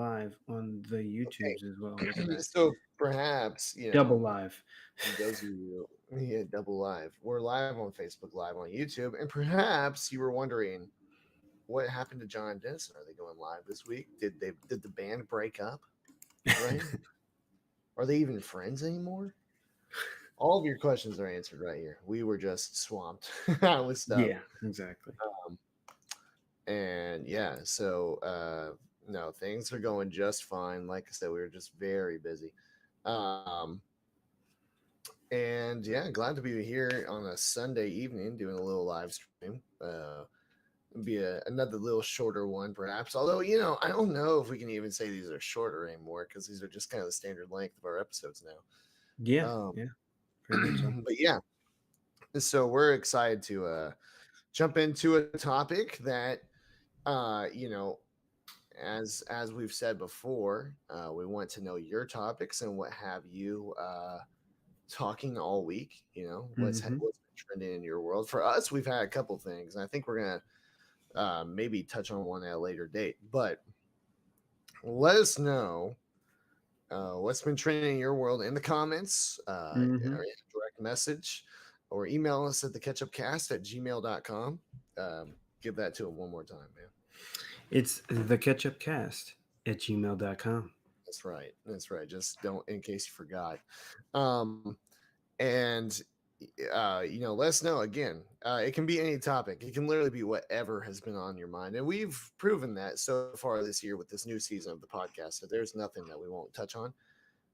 live on the YouTubes as well. Look at Okay. that. So perhaps, Double live. those of you, yeah, double live. We're live on Facebook, live on YouTube, and perhaps you were wondering what happened to John and Denison. Are they going live this week? Did the band break up? Right? Are they even friends anymore? All of your questions are answered right here. We were just swamped with stuff. Yeah, exactly. Um, and yeah, so no, things are going just fine. Like I said, we were just very busy. Um, and yeah, glad to be here on a Sunday evening doing a little live stream. Be another little shorter one, perhaps. Although, I don't know if we can even say these are shorter anymore because these are just kind of the standard length of our episodes now. Yeah, yeah, pretty much so. But yeah, so we're excited to jump into a topic that, uh, you know, as we've said before, we want to know your topics and what have you talking all week. Hmm. What's been trending in your world. For us, we've had a couple things, and I think we're gonna maybe touch on one at a later date. But let us know what's been trending in your world in the comments, or Hmm. in a direct message, or email us at theketchupcast@gmail.com. Give that to him one more time, man. It's theketchupcast@gmail.com. That's right. That's right. Just don't, in case you forgot. Um, and let us know again. It can be any topic. It can literally be whatever has been on your mind, and we've proven that so far this year with this new season of the podcast. So there's nothing that we won't touch on.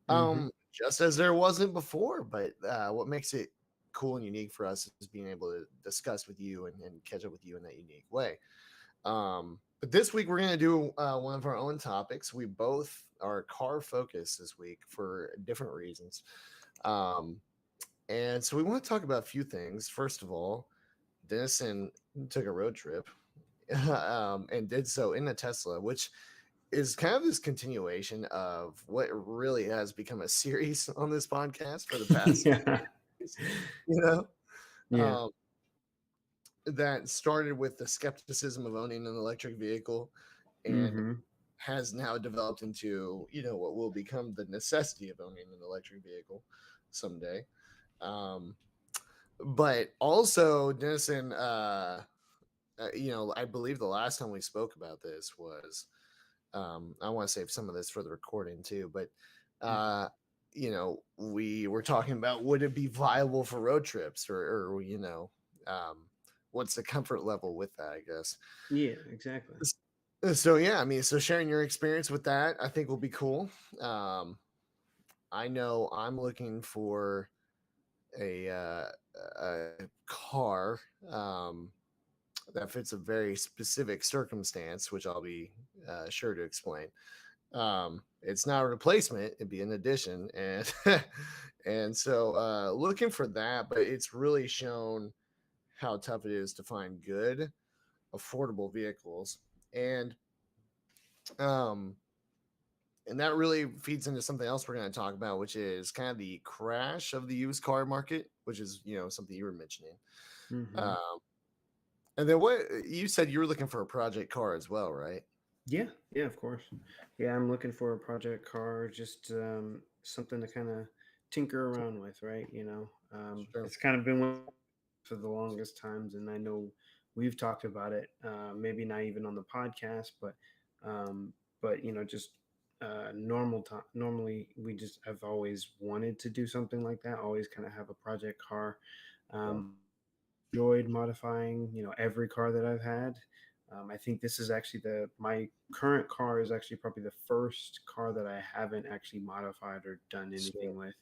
Hmm. Just as there wasn't before. But what makes it cool and unique for us is being able to discuss with you and catch up with you in that unique way. But this week we're going to do one of our own topics. We both are car focused this week for different reasons. Um, and so we want to talk about a few things. First of all, Denison took a road trip and did so in a Tesla, which is kind of this continuation of what really has become a series on this podcast for the past, Yeah. years, you know, Yeah. um, that started with the skepticism of owning an electric vehicle and Hmm. has now developed into, what will become the necessity of owning an electric vehicle someday. Um, but also, Denison, I believe the last time we spoke about this was, I want to save some of this for the recording too, but, uh, we were talking about would it be viable for road trips um, what's the comfort level with that, I guess. Yeah, exactly. So yeah, I mean, so sharing your experience with that, I think will be cool. Um, I know I'm looking for a a car that fits a very specific circumstance, which I'll be sure to explain. It's not a replacement; it'd be an addition, and and so looking for that. But it's really shown how tough it is to find good, affordable vehicles, and um, and that really feeds into something else we're going to talk about, which is kind of the crash of the used car market, which is something you were mentioning. Hmm. Um, and then what you said you were looking for a project car as well, right? Yeah, yeah, of course. Yeah, I'm looking for a project car, just something to kind of tinker around with, right? Sure. It's kind of been one for the longest times, and I know we've talked about it. Maybe not even on the podcast, um, but just normal time. Normally, we just have always wanted to do something like that. Always kind of have a project car. Yeah. Um, enjoyed modifying, every car that I've had. I think this is actually my current car is actually probably the first car that I haven't actually modified or done Sure. anything with.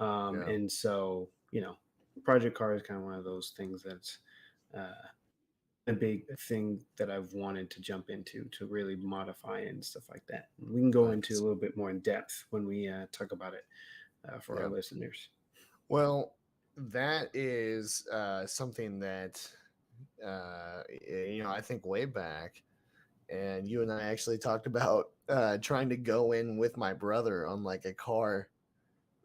Yeah. And so, project car is kind of one of those things that's a big thing that I've wanted to jump into to really modify and stuff like that. We can go into a Nice. little bit more in depth when we talk about it for our Yeah. listeners. Well, that is something that I think way back, and you and I actually talked about trying to go in with my brother on like a car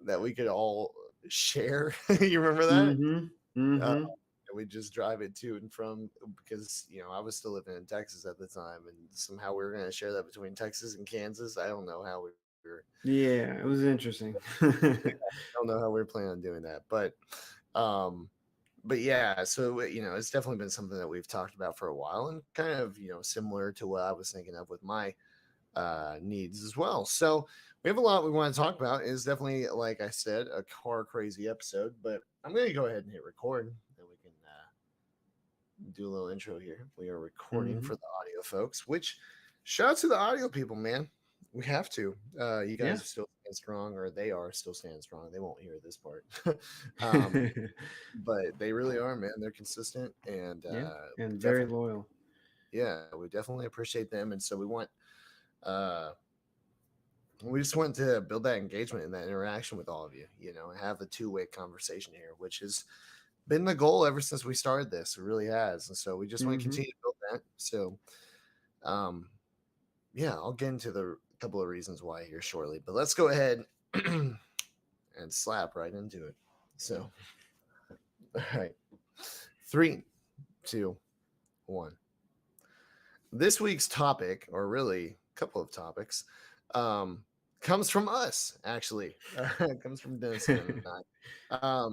that we could all share. You remember that? Mm-hmm. Uh, Mm-hmm. we just drive it to and from because I was still living in Texas at the time, and somehow we were going to share that between Texas and Kansas. I don't know how we were. Yeah, it was interesting. I don't know how we were planning on doing that, um, but yeah, so it's definitely been something that we've talked about for a while, and kind of similar to what I was thinking of with my needs as well. So we have a lot we want to talk about. It's definitely, like I said, a car crazy episode, but I'm going to go ahead and hit record, and we can do a little intro here. We are recording Hmm. for the audio folks, which shout out to the audio people, man. We have to. You Yeah. guys are still standing strong, or they are still standing strong. They won't hear this part. um, but they really are, man. They're consistent, and Yeah, and very definitely, loyal. yeah, we definitely appreciate them. And so uh, we just want to build that engagement and that interaction with all of you, and have a two-way conversation here, which has been the goal ever since we started this. It really has. And so we just want to Hmm. continue to build that. So, um, yeah, I'll get into the couple of reasons why here shortly, but let's go ahead and slap right into it. So, all right, three, two, one. This week's topic, or really a couple of topics, um, comes from us, actually. It comes from Denison and I.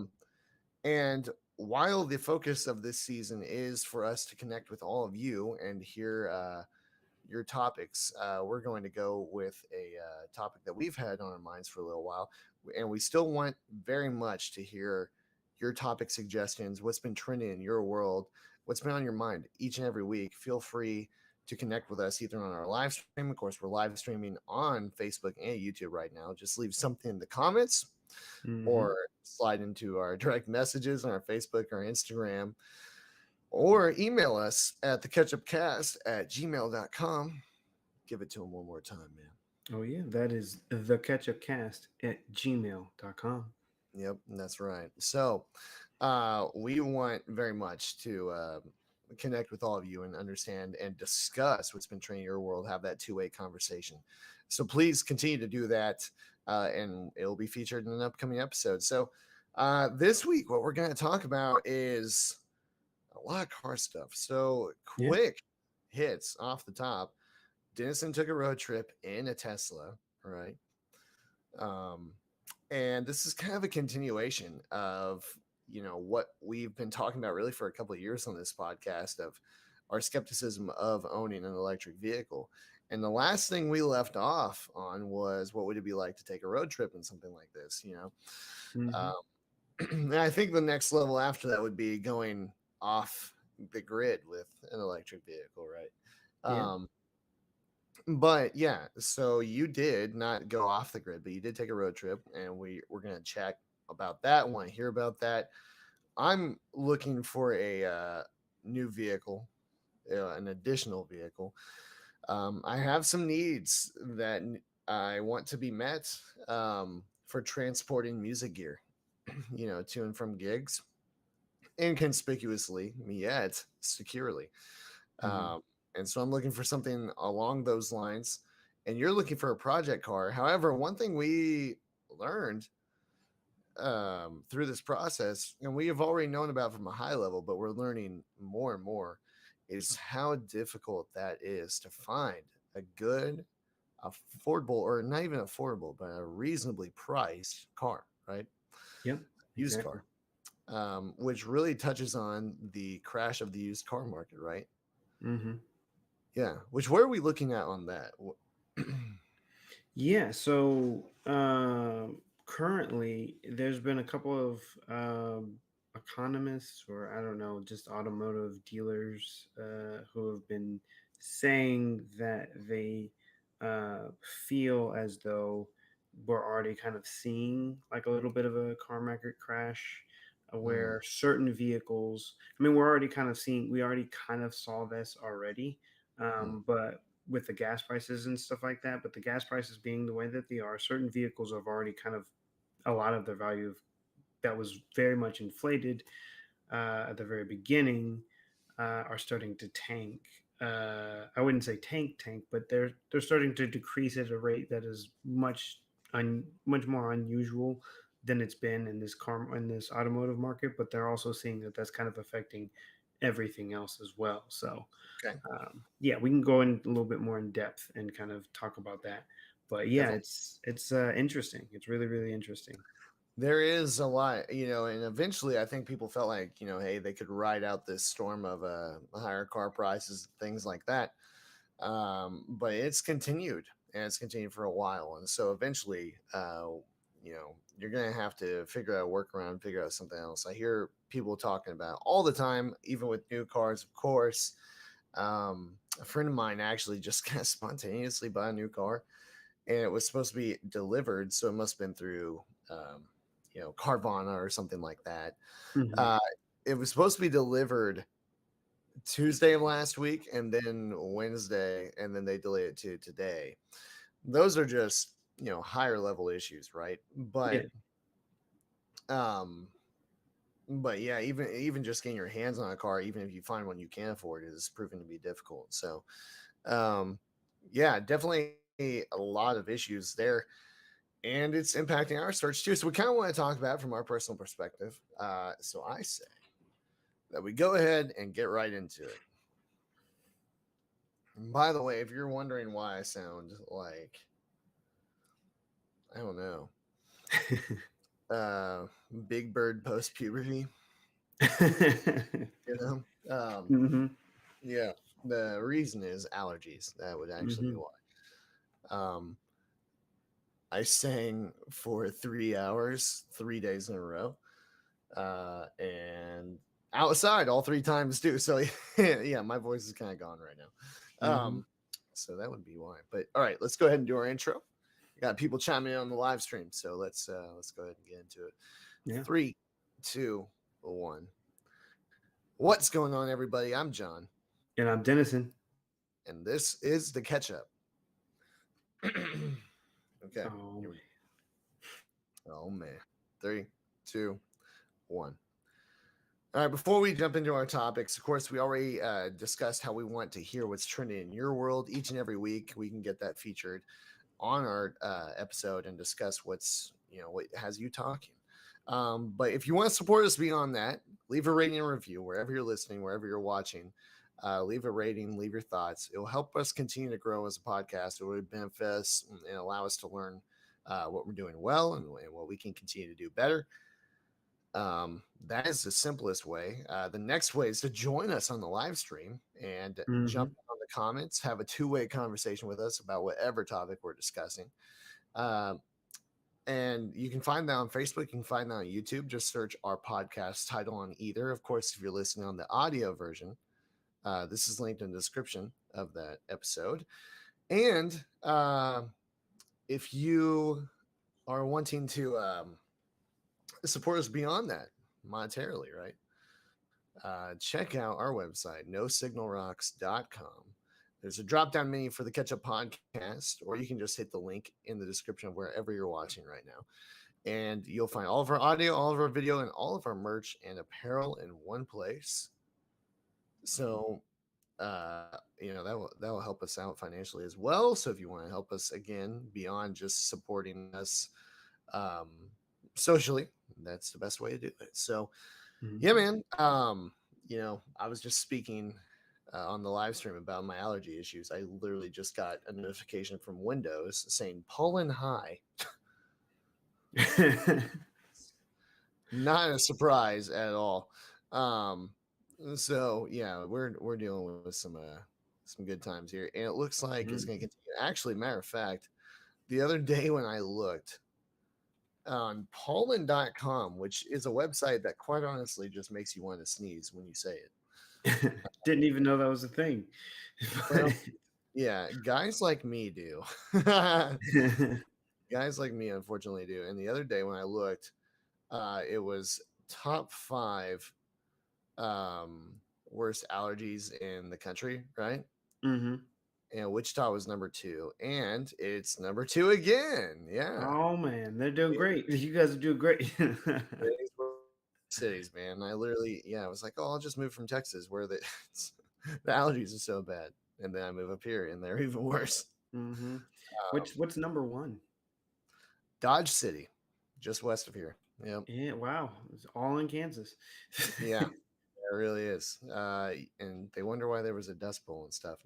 And while the focus of this season is for us to connect with all of you and hear your topics, we're going to go with a topic that we've had on our minds for a little while. And we still want very much to hear your topic suggestions, what's been trending in your world, what's been on your mind each and every week. Feel free to connect with us either on our live stream. Of course, we're live streaming on Facebook and YouTube right now. Just leave something in the comments Hmm. or slide into our direct messages on our Facebook or Instagram, or email us at theketchupcast@gmail.com. Give it to them one more time, man. Oh yeah, that is theketchupcast@gmail.com. Yep, that's right. So we want very much to connect with all of you and understand and discuss what's been training your world, have that two-way conversation. So please continue to do that, and it'll be featured in an upcoming episode. So this week, what we're going to talk about is a lot of car stuff. So Yeah. quick hits off the top. Denison took a road trip in a Tesla, right? Um, and this is kind of a continuation of what we've been talking about really for a couple of years on this podcast of our skepticism of owning an electric vehicle. And the last thing we left off on was what would it be like to take a road trip in something like this, Hmm. Um, and I think the next level after that would be going off the grid with an electric vehicle, right? Yeah. Um, but yeah, so you did not go off the grid, but you did take a road trip, and we're gonna chat about that. Want to hear about that? I'm looking for a new vehicle, an additional vehicle. I have some needs that I want to be met for transporting music gear, to and from gigs, inconspicuously, yet securely. Hmm. Um, and so I'm looking for something along those lines. And you're looking for a project car. However, one thing we learned through this process, and we have already known about from a high level, but we're learning more and more, is how difficult that is to find a good, affordable, or not even affordable, but a reasonably priced car, right? Yep. Used Exactly. car, which really touches on the crash of the used car market, right? Hmm. Yeah. Which where are we looking at on that? Yeah. So currently, there's been a couple of economists, or I don't know, just automotive dealers who have been saying that they uh, feel as though we're already kind of seeing like a little bit of a car market crash. Mm, Where certain vehicles, I mean, we're already kind of seeing, we already kind of saw this already, mm, but with the gas prices and stuff like that. But the gas prices being the way that they are, certain vehicles have already kind of a lot of their value that was very much inflated at the very beginning are starting to tank. I wouldn't say tank, but they're starting to decrease at a rate that is much more unusual than it's been in this automotive market, but they're also seeing that that's kind of affecting everything else as well. So Okay, yeah, we can go in a little bit more in depth and kind of talk about that. But yeah, definitely. it's interesting. It's really really interesting. There is a lot, and eventually I think people felt like, hey, they could ride out this storm of higher car prices, things like that. But it's continued, and it's continued for a while. And so eventually, you're going to have to figure out a workaround, figure out something else. I hear people talking about all the time, even with new cars, of course. A friend of mine actually just kind of spontaneously bought a new car, and it was supposed to be delivered. So it must have been through, Carvana or something like that. Hmm. Uh, it was supposed to be delivered Tuesday of last week and then Wednesday, and then they delayed it to today. Those are just, higher level issues, right? Yeah. Um, but yeah, even just getting your hands on a car, even if you find one you can afford, is proven to be difficult. So, um, yeah, definitely a lot of issues there, and it's impacting our search too. So we kind of want to talk about it from our personal perspective. So I say that we go ahead and get right into it. And by the way, if you're wondering why I sound like, I don't know, uh, Big Bird post puberty, you know, Hmm. yeah, the reason is allergies. That would actually be Hmm. why. Um, I sang for 3 hours, 3 days in a row, and outside all three times too. So yeah, my voice is kind of gone right now. Hmm. So that would be why. But all right, let's go ahead and do our intro. We got people chiming in on the live stream, so let's go ahead and get into it. Yeah. 3, 2, 1. What's going on, everybody? I'm John, And I'm Dennison. and this is the catch up. Okay, Oh, here we go. Oh man. 3, 2, 1. All right, before we jump into our topics, of course, we already discussed how we want to hear what's trending in your world each and every week. We can get that featured on our episode and discuss what has you talking. But if you want to support us beyond that, leave a rating and review wherever you're listening, wherever you're watching. Leave a rating, leave your thoughts. It will help us continue to grow as a podcast. It would benefit us and allow us to learn what we're doing well and what we can continue to do better. That is the simplest way. The next way is to join us on the live stream and jump hmm. in on the comments, have a two-way conversation with us about whatever topic we're discussing. Um, and you can find that on Facebook. You can find that on YouTube. Just search our podcast title on either. Of course, if you're listening on the audio version, this is linked in the description of that episode. And if you are wanting to support us beyond that monetarily, right? Check out our website, nosignalrocks.com. There's a drop down menu for the Catch Up podcast, or you can just hit the link in the description of wherever you're watching right now. And you'll find all of our audio, all of our video, and all of our merch and apparel in one place. So, that will help us out financially as well. So, if you want to help us again beyond just supporting us um, socially, that's the best way to do it. So, Hmm. yeah, man. I was just speaking on the live stream about my allergy issues. I literally just got a notification from Windows saying pollen high. Not a surprise at all. Um, so yeah, we're dealing with some good times here, and it looks like it's going to continue. Actually, matter of fact, the other day when I looked on pollen.com, which is a website that quite honestly just makes you want to sneeze when you say it. Didn't even know that was a thing. Well, yeah, guys like me do. Guys like me, unfortunately, do. And the other day when I looked, it was top 5 um, worst allergies in the country, right? Hmm. And Wichita was number 2, and it's number 2 again. Yeah, Oh man, they're doing great. You guys are doing great. these were cities, man. I literally, yeah, I was like, oh, I'll just move from Texas where the allergies are so bad, and then I move up here, and they're even worse. Hmm. Um, What's number one? Dodge City. just west of here. Yep. Yeah, wow. It's all in Kansas. Yeah, it really is. And they wonder why there was a dust bowl and stuff.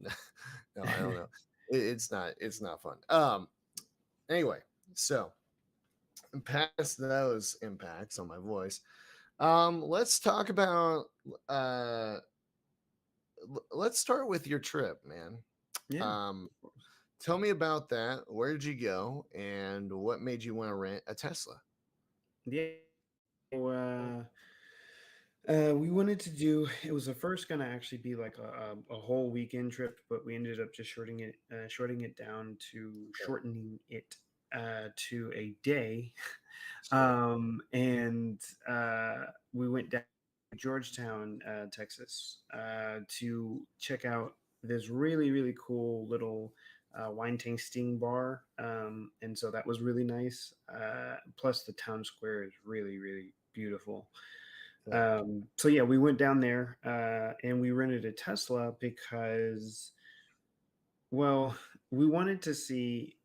No, I don't know. It's not fun. Anyway, so past those impacts on my voice, let's talk about uh let's start with your trip, man. Yeah, Um, of course. tell me about that. Where did you go, and what made you want to rent a Tesla? Yeah. So, we wanted to do. It was the first gonna actually be like a whole weekend trip, but we ended up just shorting it down to Yeah, shortening it to a day. sure. And we went down to Georgetown, Texas, to check out this really cool little wine tasting bar. And so that was really nice. Plus, the town square is really beautiful. Yeah, So yeah, we went down there and we rented a Tesla because, well, we wanted to see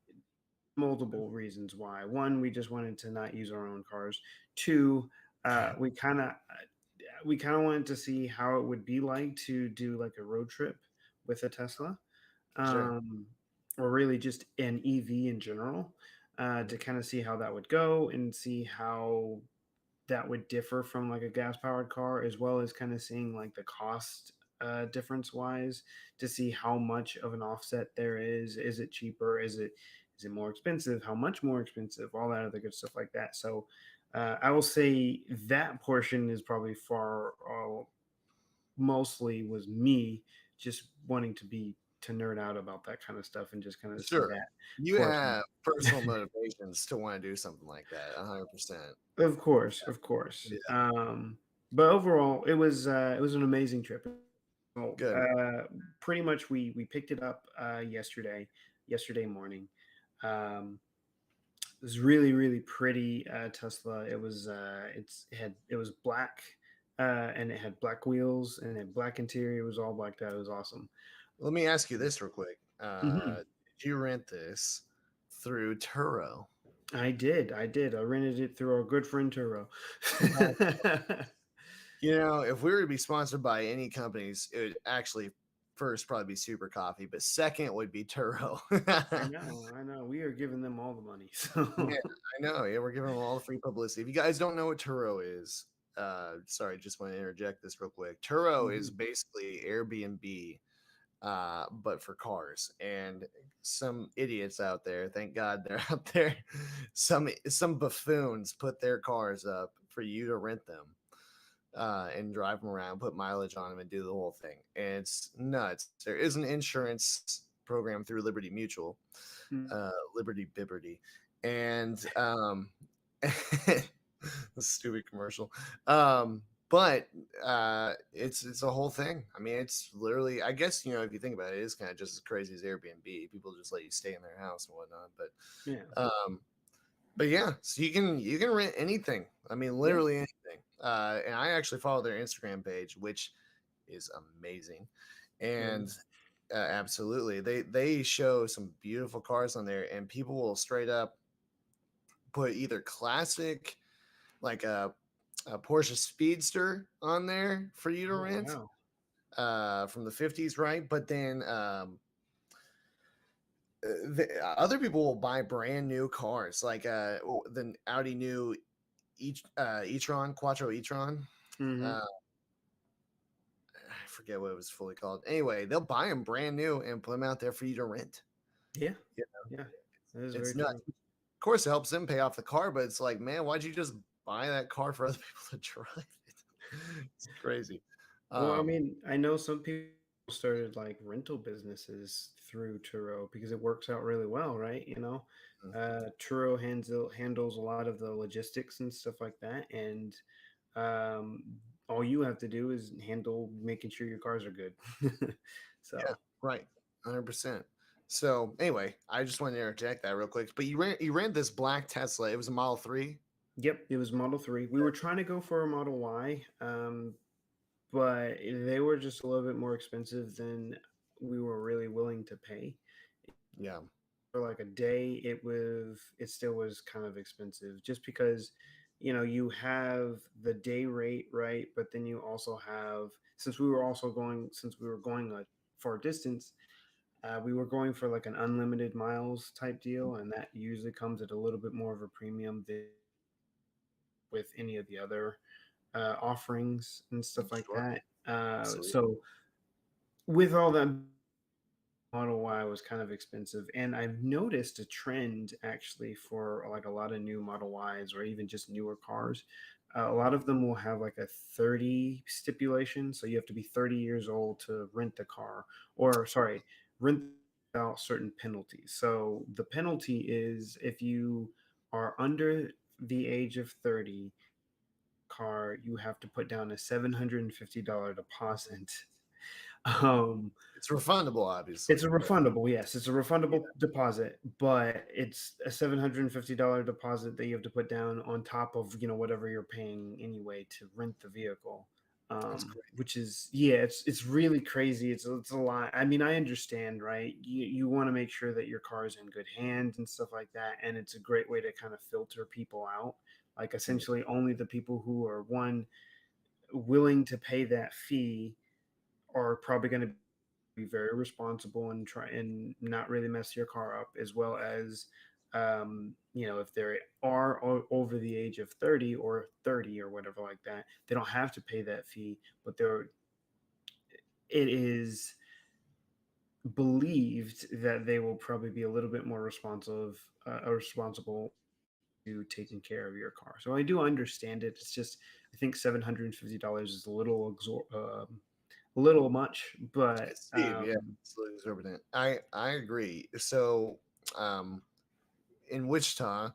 multiple reasons why. One, we just wanted to not use our own cars. Two, we kind of wanted to see how it would be like to do like a road trip with a Tesla, sure. um, or really just an EV in general, Mhm. to kind of see how that would go and see how that would differ from like a gas powered car, as well as kind of seeing like the cost difference wise, to see how much of an offset there is. Is it cheaper? Is it more expensive? How much more expensive? All that other good stuff like that. So I will say that portion is probably far mostly was me just wanting to nerd out about that kind of stuff and just kind of see Sure. that You portion. have personal motivations to want to do something like that. 100%. Of course, of course. Yeah. But overall, it was an amazing trip. So, Good. pretty much we picked it up yesterday morning. Um, it was really pretty Tesla. It was black, and it had black wheels and it had black interior. It was all blacked out. It was awesome. Let me ask you this real quick. Hmm. Did you rent this through Turo? I did. I rented it through our good friend Turo. You know, if we were to be sponsored by any companies, it would actually first probably be Super Coffee, but second would be Turo. I know. We are giving them all the money. So, Yeah, I know. Yeah, we're giving them all the free publicity. If you guys don't know what Turo is, sorry, just want to interject this real quick. Turo is mhm. basically Airbnb, but for cars. And some idiots out there, thank God they're out there. Some buffoons put their cars up for you to rent them and drive them around, put mileage on them, and do the whole thing. And it's nuts. There is an insurance program through Liberty Mutual, Mm. Liberty Bibberty, and stupid commercial. But it's a whole thing. I mean, it's literally. I guess you know if you think about it, it is kind of just as crazy as Airbnb. People just let you stay in their house and whatnot. Yeah. But yeah, so you can rent anything. I mean, Yeah. literally anything. And I actually follow their Instagram page, which is amazing. It And is. absolutely, they show some beautiful cars on there, and people will straight up put either classic like a Porsche Speedster on there for you to Oh, rent wow. from the 50s, right? But then other people will buy brand new cars like the Audi new e-tron Quattro e-tron. Hmm. uh, I forget what it was fully called. Anyway, they'll buy them brand new and put them out there for you to rent. Yeah. Yeah, Yeah. That is it's very nuts. true. Of course it helps them pay off the car, but it's like, man, why'd you just buy that car for other people to drive it? It's crazy. Well, I um mean, I know some people started like rental businesses through Turo because it works out really well, right? Turo handles a lot of the logistics and stuff like that, and um, all you have to do is handle making sure your cars are good. yeah, So, right, 100%. So anyway, I just wanted to interject that real quick, but you ran this black Tesla. It was a Model 3. yep, it was Model 3. We were trying to go for a Model Y, but they were just a little bit more expensive than we were really willing to pay. Yeah, for like a day, it still was kind of expensive just because you have the day rate, right? But then you also have, since we were going a far distance, we were going for like an unlimited miles type deal, and that usually comes at a little bit more of a premium than with any of the other offerings and stuff like Sure. that. Absolutely. So with all that, Model Y was kind of expensive, and I've noticed a trend actually for like a lot of new Model Ys or even just newer cars. A lot of them will have like a 30 stipulation, so you have to be 30 years old to rent the car, or sorry, rent without certain penalties. So the penalty is if you are under the age of 30 car, you have to put down a $750 deposit. Um, It's refundable, it's obviously, a but refundable, yes. It's a refundable yeah, deposit, but it's a $750 deposit that you have to put down on top of, whatever you're paying anyway to rent the vehicle. that's crazy. Which is, yeah, it's really crazy. It's a lot. I mean, I understand, right? You want to make sure that your car is in good hands and stuff like that, and it's a great way to kind of filter people out. Like Mm, essentially only the people who are one willing to pay that fee are probably going to be very responsible and try and not really mess your car up, as well as if they are over the age of 30 or 30 or whatever like that, they don't have to pay that fee, but it is believed that they will probably be a little bit more responsible to taking care of your car. So I do understand it. It's just I think $750 is a little much, but it's steep, yeah, it's a little exorbitant. I agree. So, um, in Wichita,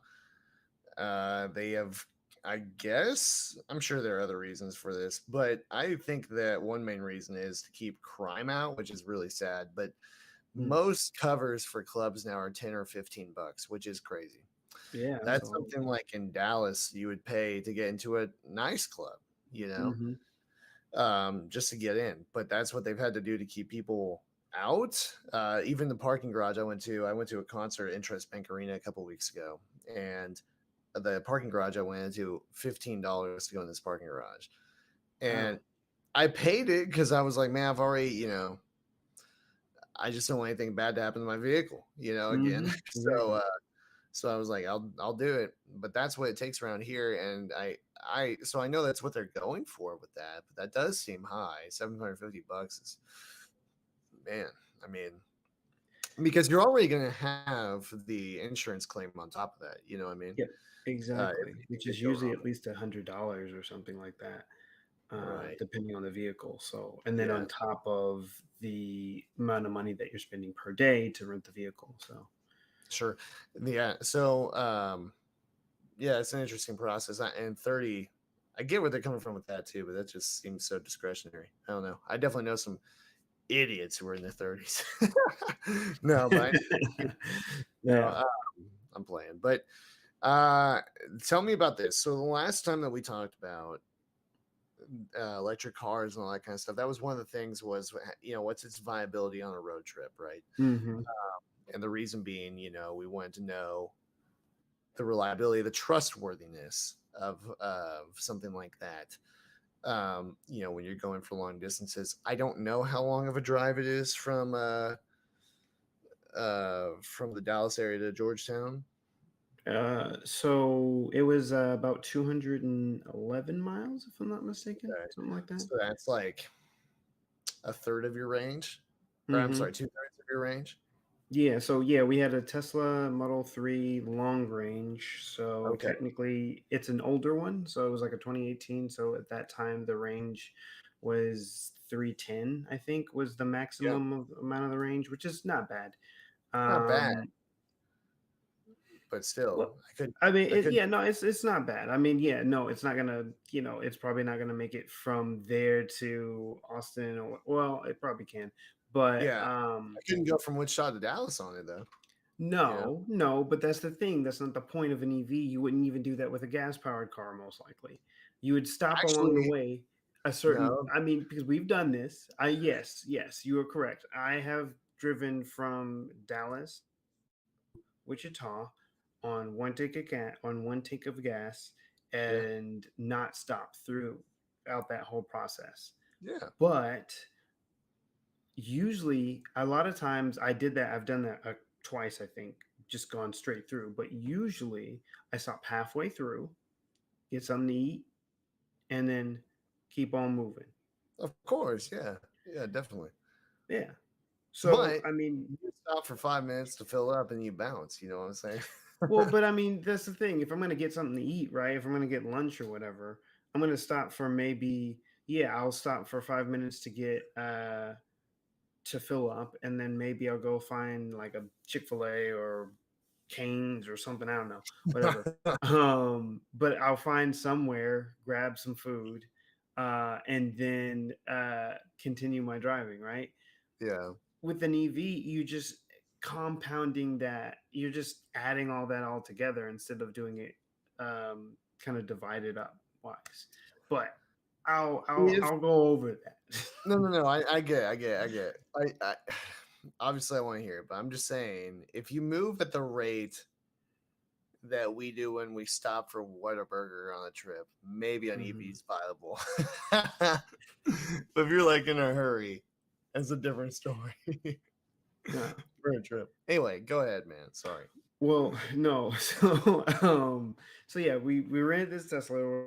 they have, I guess, I'm sure there are other reasons for this, but I think that one main reason is to keep crime out, which is really sad. But mm, most covers for clubs now are 10 or $15, which is crazy. yeah, That's absolutely. something like in Dallas you would pay to get into a nice club, you know, Hmm. just to get in. But that's what they've had to do to keep people out. Even the parking garage I went to a concert at Interest Bank Arena a couple weeks ago, and the parking garage I went into, $15 to go in this parking garage, and Wow. I paid it because I was like, man, I've already, I just don't want anything bad to happen to my vehicle, again. Hmm. so Exactly. so I was like, I'll do it. But that's what it takes around here. And I know that's what they're going for with that, but that does seem high. $750 is, man, I mean, because you're already going to have the insurance claim on top of that. You know what I mean? Yep. If Exactly. anything Which did is go usually wrong. at least $100 or something like that, Right. depending on the vehicle. So, and then Yeah. on top of the amount of money that you're spending per day to rent the vehicle. So, Sure. Yeah. So, yeah, it's an interesting process. And 30, I get where they're coming from with that too, but that just seems so discretionary. I don't know. I definitely know some idiots who are in their 30s. No, but no, yeah. I'm playing. But uh, tell me about this. So the last time that we talked about electric cars and all that kind of stuff, that was one of the things was, what's its viability on a road trip, right? Hmm. And the reason being, we wanted to know the reliability, the trustworthiness of something like that. When you're going for long distances. I don't know how long of a drive it is from the Dallas area to Georgetown. So it was about 211 miles, if I'm not mistaken, Okay. something like that. So that's like a third of your range, or I'm Hmm. sorry, two-thirds of your range. Yeah, so yeah, we had a Tesla Model 3 long range. So Okay. technically it's an older one. So it was like a 2018. So at that time the range was 310, I think, was the Yeah. maximum amount of the range, which is not bad. Not bad, Um but still, well, I could, I mean, I could, yeah, no, it's not bad. I mean, yeah, no, it's not gonna, it's probably not gonna make it from there to Austin, or well, it probably can, but yeah, I couldn't go from Wichita to Dallas on it though. You know? no, no, but that's the thing. That's not the point of an EV. You wouldn't even do that with a gas-powered car, most likely. You would stop along the Actually, way a certain, no. I mean, because we've done this. Yes, yes, you are correct. I have driven from Dallas Wichita on one tank of gas Yeah. and not stop throughout that whole process. Yeah. But usually, a lot of times I did that. I've done that twice, I think, just gone straight through. But usually, I stop halfway through, get something to eat, and then keep on moving. Of course. Yeah. Yeah. Definitely. Yeah. So, But I mean, you stop for 5 minutes to fill up and you bounce. You know what I'm saying? well, but I mean, that's the thing. If I'm going to get something to eat, right? If I'm going to get lunch or whatever, I'm going to stop for maybe, yeah, I'll stop for 5 minutes to get, to fill up. And then maybe I'll go find like a Chick-fil-A or Canes or something. I don't know, whatever. But I'll find somewhere, grab some food, and then continue my driving, right? Yeah. With an EV, you just compounding that. You're just adding all that all together instead of doing it kind of divided up wise. But If I'll go over that. no, no, no, I get it, I get it, I get it. Obviously I want to hear it, but I'm just saying if you move at the rate that we do when we stop for Whataburger on a trip, maybe an EV Hmm. is viable. But if you're like in a hurry, it's a different story Yeah. for a trip. Anyway, go ahead, man. Sorry. Well, no. So yeah, we rented this Tesla.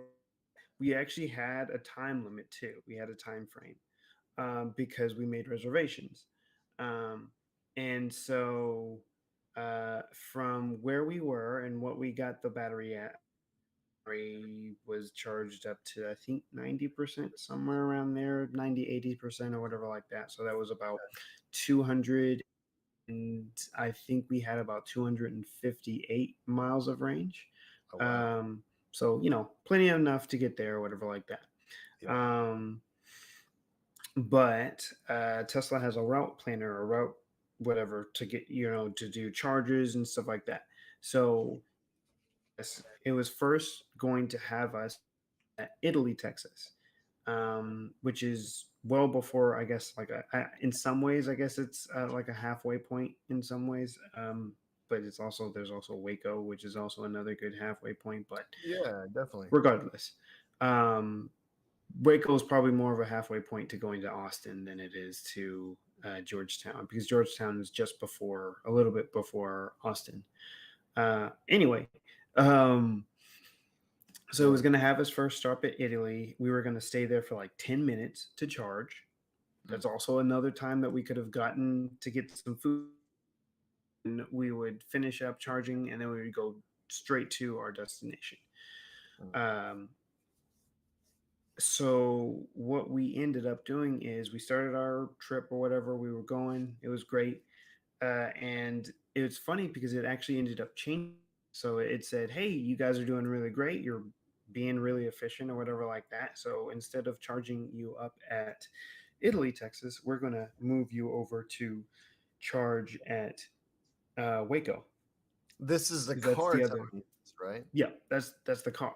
We actually had a time limit too. We had a time frame because we made reservations. Um, and so from where we were and what we got the battery at, battery was charged up to I think 90%, somewhere around there, 90-80% or whatever like that. So that was about 200, and I think we had about 258 miles of range. Oh wow. Um, so plenty enough to get there or whatever like that. Yeah. Um, but Tesla has a route planner, a route whatever to get to do charges and stuff like that. So yes, it was first going to have us at Italy, Texas, which is well before, I guess, like in some ways, I guess it's like a halfway point in some ways. But there's also Waco, which is also another good halfway point. But Yeah, definitely. regardless, um, Waco is probably more of a halfway point to going to Austin than it is to Georgetown, because Georgetown is just before, a little bit before Austin. Anyway, um, so it Yeah. was going to have us first stop at Italy. We were going to stay there for like 10 minutes to charge. Mm, That's also another time that we could have gotten to get some food. And we would finish up charging and then we would go straight to our destination. mm. Um, so what we ended up doing is we started our trip or whatever we were going. It was great. And it was funny because it actually ended up changing. So it said, "Hey, you guys are doing really great. You're being really efficient or whatever like that. So instead of charging you up at Italy, Texas, we're going to move you over to charge at Waco, This is the because that's car the other." telling you this, right? Yeah, that's the car.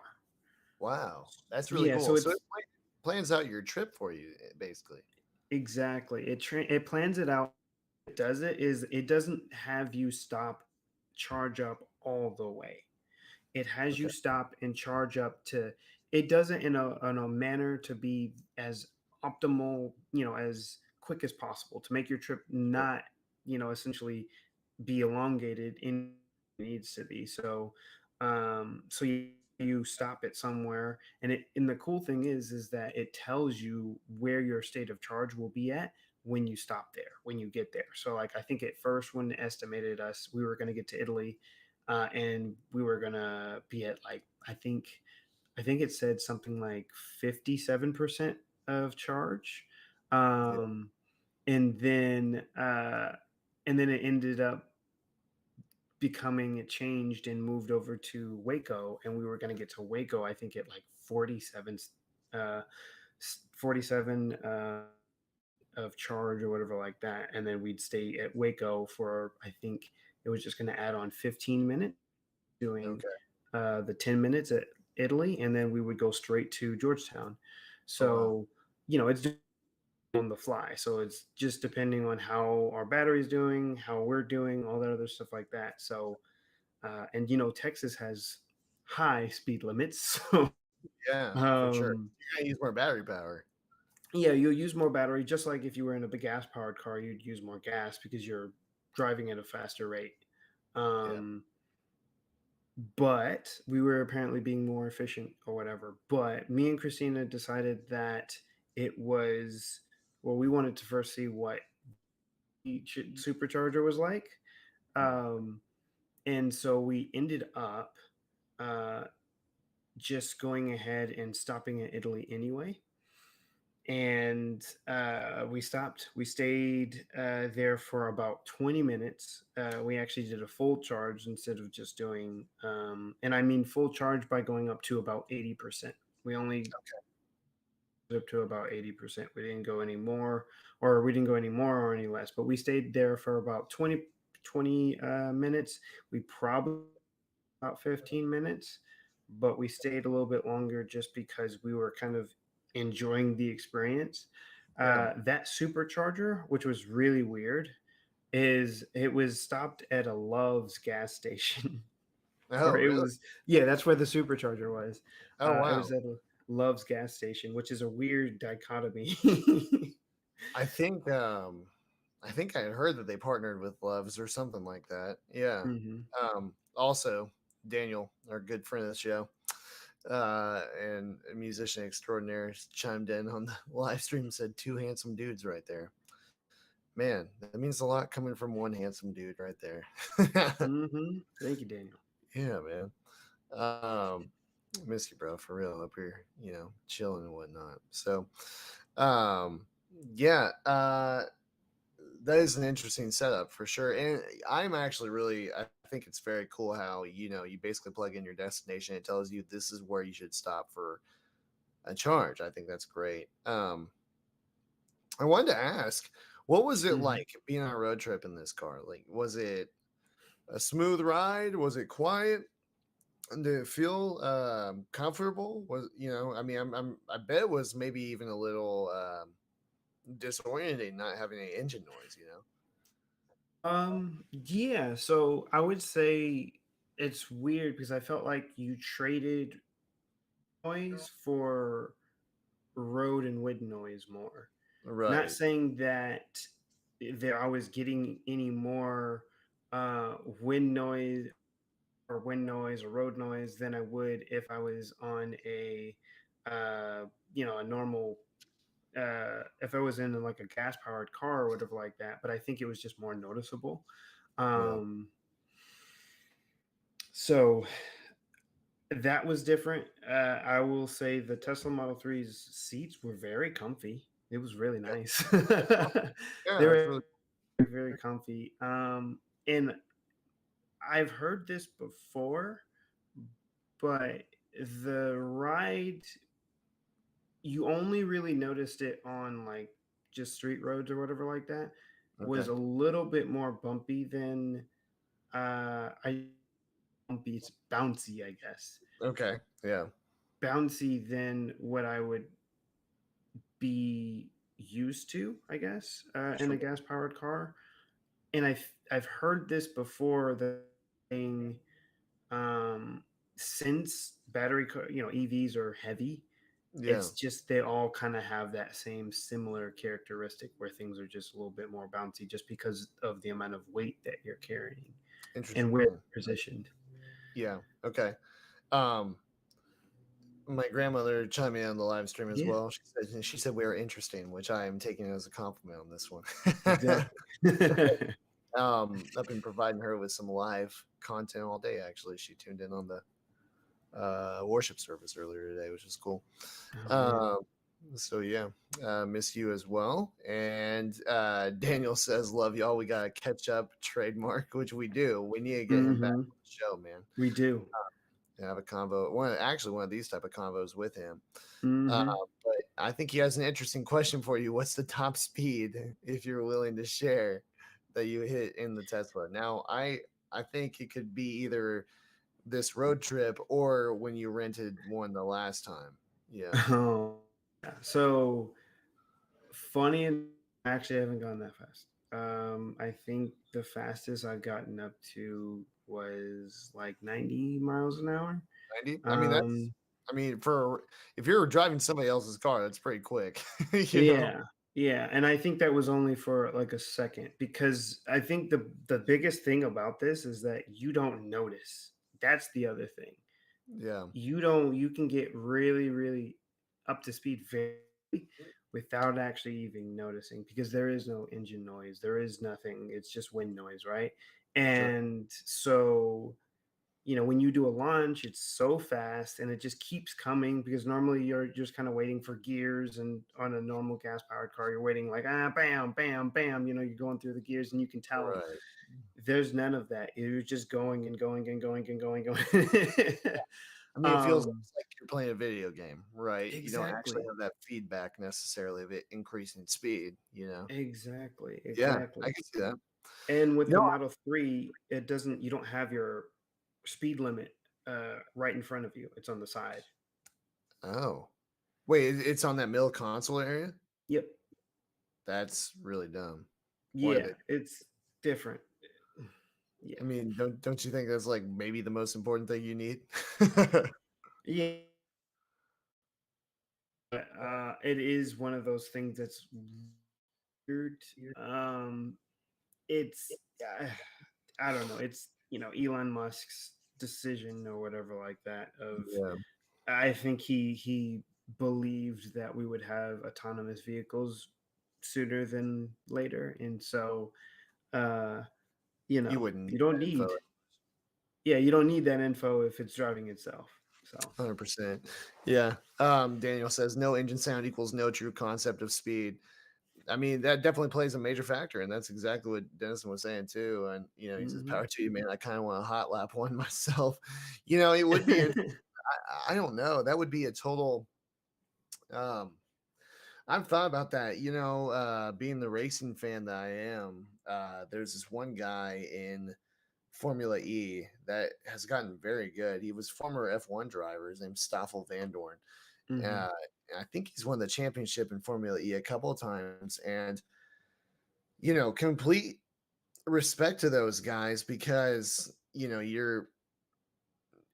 Wow. That's really Yeah, cool. so So it it's plans out your trip for you, basically. exactly, it plans it out. It does it is it doesn't have you stop, charge up all the way. It has you Okay. stop and charge up to, it does it in a manner to be as optimal, as quick as possible, to make your trip Sure. not, essentially be elongated in it needs to be. So you stop it somewhere, and the cool thing is that it tells you where your state of charge will be at when you stop there, when you get there. So like, I think at first when it estimated us, we were going to get to Italy, and we were going to be at like, I think it said something like 57% of charge. Yeah. um and then uh and then it ended up becoming, it changed and moved over to Waco, and we were going to get to Waco, I think, at like 47, uh 47 of charge or whatever like that, and then we'd stay at Waco for, I think it was just going to add on 15 minutes doing Okay. the 10 minutes at Italy, and then we would go straight to Georgetown. Oh wow. So it's on the fly. So it's just depending on how our battery's doing, how we're doing, all that other stuff like that. So And Texas has high speed limits, so Yeah, for sure. um, You're gonna use more battery power. yeah, you'll use more battery. Just like if you were in a big gas powered car, you'd use more gas because you're driving at a faster rate. Yeah, Um, but we were apparently being more efficient or whatever. But me and Christina decided that it was, well, we wanted to first see what each supercharger was like. Um, and so we ended up uh, just going ahead and stopping in Italy anyway. And we stopped. We stayed there for about 20 minutes. We actually did a full charge instead of just doing, and I mean full charge by going up to about 80%. We only up to about 80%. We didn't go any more, or we didn't go any more or any less, but we stayed there for about 20 minutes. We probably about 15 minutes, but we stayed a little bit longer just because we were kind of enjoying the experience. yeah. That supercharger, which was really weird, is it was stopped at a Love's gas station. Oh, Or it really? was, yeah, that's where the supercharger was. Oh, It wow. was at a Love's gas station, which is a weird dichotomy. I think I think I had heard that they partnered with Loves or something like that. Yeah. Hmm. Also, Daniel, our good friend of the show, and a musician extraordinaire, chimed in on the live stream, said two handsome dudes right there. Man, that means a lot coming from one handsome dude right there. Thank you, Daniel. Yeah, man. Um, miss you, bro, for real. Up here, chilling and whatnot. So, um, yeah, that is an interesting setup for sure. And I'm actually really, I think it's very cool how, you basically plug in your destination. It tells you this is where you should stop for a charge. I think that's great. I wanted to ask, what was it Hmm. like being on a road trip in this car? Like, was it a smooth ride? Was it quiet? Did it feel comfortable? Was I mean, I bet it was maybe even a little disorienting not having any engine noise. Yeah, so I would say it's weird because I felt like you traded noise for road and wind noise more. Not Right. saying that there I was getting any more wind noise or road noise than I would if I was on uh a normal if I was in like a gas powered car or whatever like that, but I think it was just more noticeable. Yeah. Um, so that was different. I will say the Tesla Model 3's seats were very comfy. It was really Yeah. nice. Yeah. They That's were really very comfy. And I've heard this before, but the ride, you only really noticed it on like just street roads or whatever like that, was okay. a little bit more bumpy than I bumpy, it's bouncy, I guess. Okay. Yeah. Bouncy than what I would be used to, I guess, in Sure. a gas powered car. And I've heard this before, the thing, um, since EVs are heavy, Yeah. it's just they all kind of have that same similar characteristic where things are just a little bit more bouncy just because of the amount of weight that you're carrying and where Interesting. they're positioned. Yeah. Okay. Um, my grandmother chimed in on the live stream as Yeah, well. She said we are interesting, which I am taking as a compliment on this one. exactly. I've been providing her with some live content all day. Actually, she tuned in on the worship service earlier today, which is cool. Oh man. Um, so yeah, miss you as well. And Daniel says, "Love y'all. We gotta catch up." Trademark, which we do. We need to get him back Hmm. on the show, man. We do. And have a convo. One of these type of convos with him. Uh, Hmm. but I think he has an interesting question for you. What's the top speed, if you're willing to share, that you hit in the Tesla? Now, I think it could be either this road trip or when you rented one the last time. Yeah. Oh, yeah. So funny, and I actually haven't gone that fast. I think the fastest I've gotten up to was like 90 miles an hour. 90. I mean, that's. Um, I mean, for if you're driving somebody else's car, that's pretty quick. You know. yeah, yeah, and I think that was only for like a second because I think the biggest thing about this is that you don't notice. That's the other thing. Yeah. You can get really up to speed very without actually even noticing because there is no engine noise, there is nothing, it's just wind noise, right? Sure. And so when you do a launch, it's so fast and it just keeps coming because normally you're just kind of waiting for gears, and on a normal gas powered car you're waiting like bam bam bam, you're going through the gears and you can tell Right. there's none of that. You're just going and going and going and going and going. I mean, it feels um almost like you're playing a video game, right? You don't actually exactly. have that feedback necessarily of it increasing speed, you know? Exactly, Yeah, exactly. I can see that. And with You the know, Model 3, you don't have your speed limit right in front of you. It's on the side. oh, wait, it's on that middle console area? Yep. That's really dumb. Why Yeah, did it's different. I Yeah. mean, don't you think that's like maybe the most important thing you need? Yeah. But it is one of those things that's weird. Um, it's uh, I don't know. It's Elon Musk's decision or whatever like that. Of Yeah, I think he believed that we would have autonomous vehicles sooner than later, and so uh, you wouldn't need you don't that info. need you don't need that info if it's driving itself. So 100%. Yeah. Daniel says no engine sound equals no true concept of speed. I mean, that definitely plays a major factor, and that's exactly what Denison was saying too. And he says, mhm. "Power to you, man. I kind of want a hot lap one myself." It would be. I don't know. That would be a total. Um, I've thought about that. Being the racing fan that I am, there's this one guy in Formula E that has gotten very good. He was former F1 driver. His name's Stoffel Van Dorn. Mhm. Uh, I think he's won the championship in Formula E a couple of times, and complete respect to those guys because you're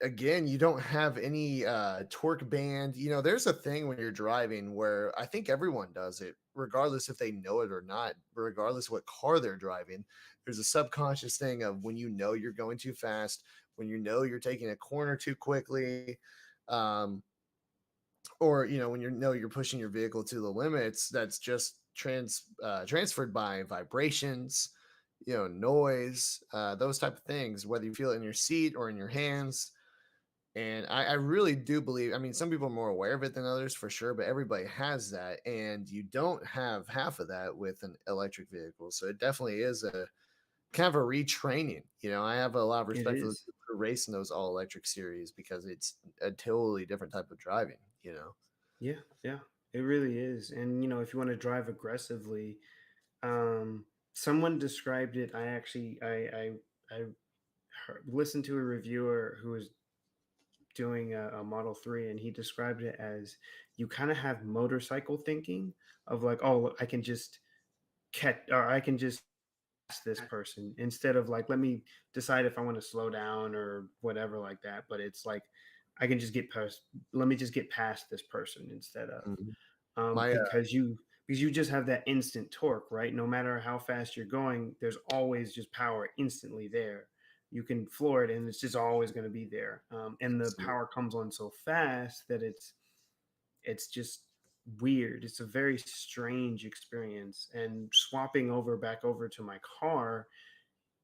again, you don't have any torque band. There's a thing when you're driving where I think everyone does it, regardless if they know it or not, regardless what car they're driving. There's a subconscious thing of when you're going too fast, when you're taking a corner too quickly, um, or when you're pushing your vehicle to the limits. That's just transferred by vibrations, noise, those type of things, whether you feel it in your seat or in your hands. And I really do believe, I mean, some people are more aware of it than others for sure, but everybody has that. And you don't have half of that with an electric vehicle. So it definitely is a kind of a retraining. I have a lot of It respect for the is. people who race in those all electric series because it's a totally different type of driving. Yeah, yeah. It really is. And if you want to drive aggressively, um someone described it. I actually I listened to a reviewer who was doing a Model 3, and he described it as you kind of have motorcycle thinking of like, oh, I can just catch, or I can just pass this person, instead of like, let me decide if I want to slow down or whatever like that. But it's like, I can just get past, let me just get past this person instead of, Mhm. My because you just have that instant torque, right? No matter how fast you're going, there's always just power instantly there. You can floor it, and it's just always going to be there. And the absolutely. power comes on so fast that it's just weird. It's a very strange experience. And swapping over back over to my car,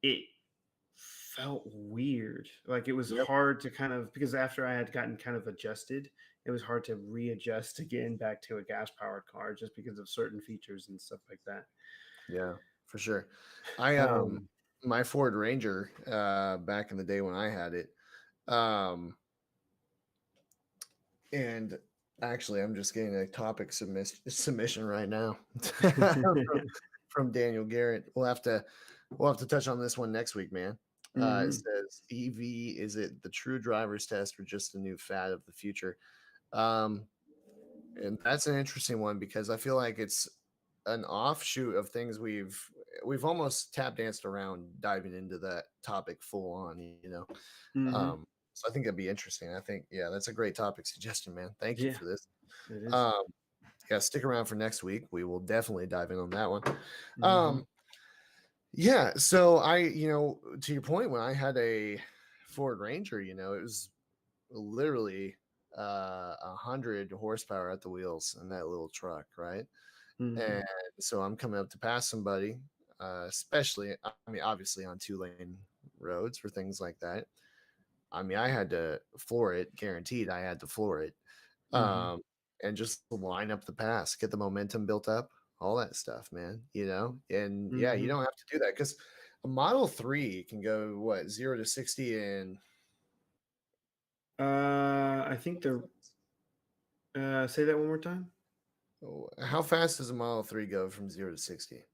it felt weird. Like it was Yep. hard to kind of, because after I had gotten kind of adjusted, it was hard to readjust again back to a gas powered car just because of certain features and stuff like that. Yeah, for sure. I Um, my Ford Ranger back in the day when I had it. Um And actually, I'm just getting a topic submission right now from Daniel Garrett. We'll have to touch on this one next week, man. It mhm. says EV, is it the true driver's test or just a new fad of the future? Um, and that's an interesting one because I feel like it's an offshoot of things we've we've almost tap danced around diving into that topic full on, you know. Mm-hmm. So I think that'd be interesting. I think, yeah, that's a great topic suggestion, man. Thank you Yeah, for this. it is. Um, yeah, stick around for next week. We will definitely dive in on that one. Mm-hmm. Um, yeah, so to your point, when I had a Ford Ranger, it was literally 100 horsepower at the wheels in that little truck, right? Mm-hmm. And so I'm coming up to pass somebody, especially, I mean, obviously on 2 lane roads for things like that. I mean, I had to floor it, guaranteed. I had to floor it, Mm-hmm. um, and just line up the pass, get the momentum built up, all that stuff, man. And yeah, you Mm-hmm. don't have to do that because a Model 3 can go what 0 to 60 in I think the say that one more time. how fast does a Model 3 go from 0 to 60?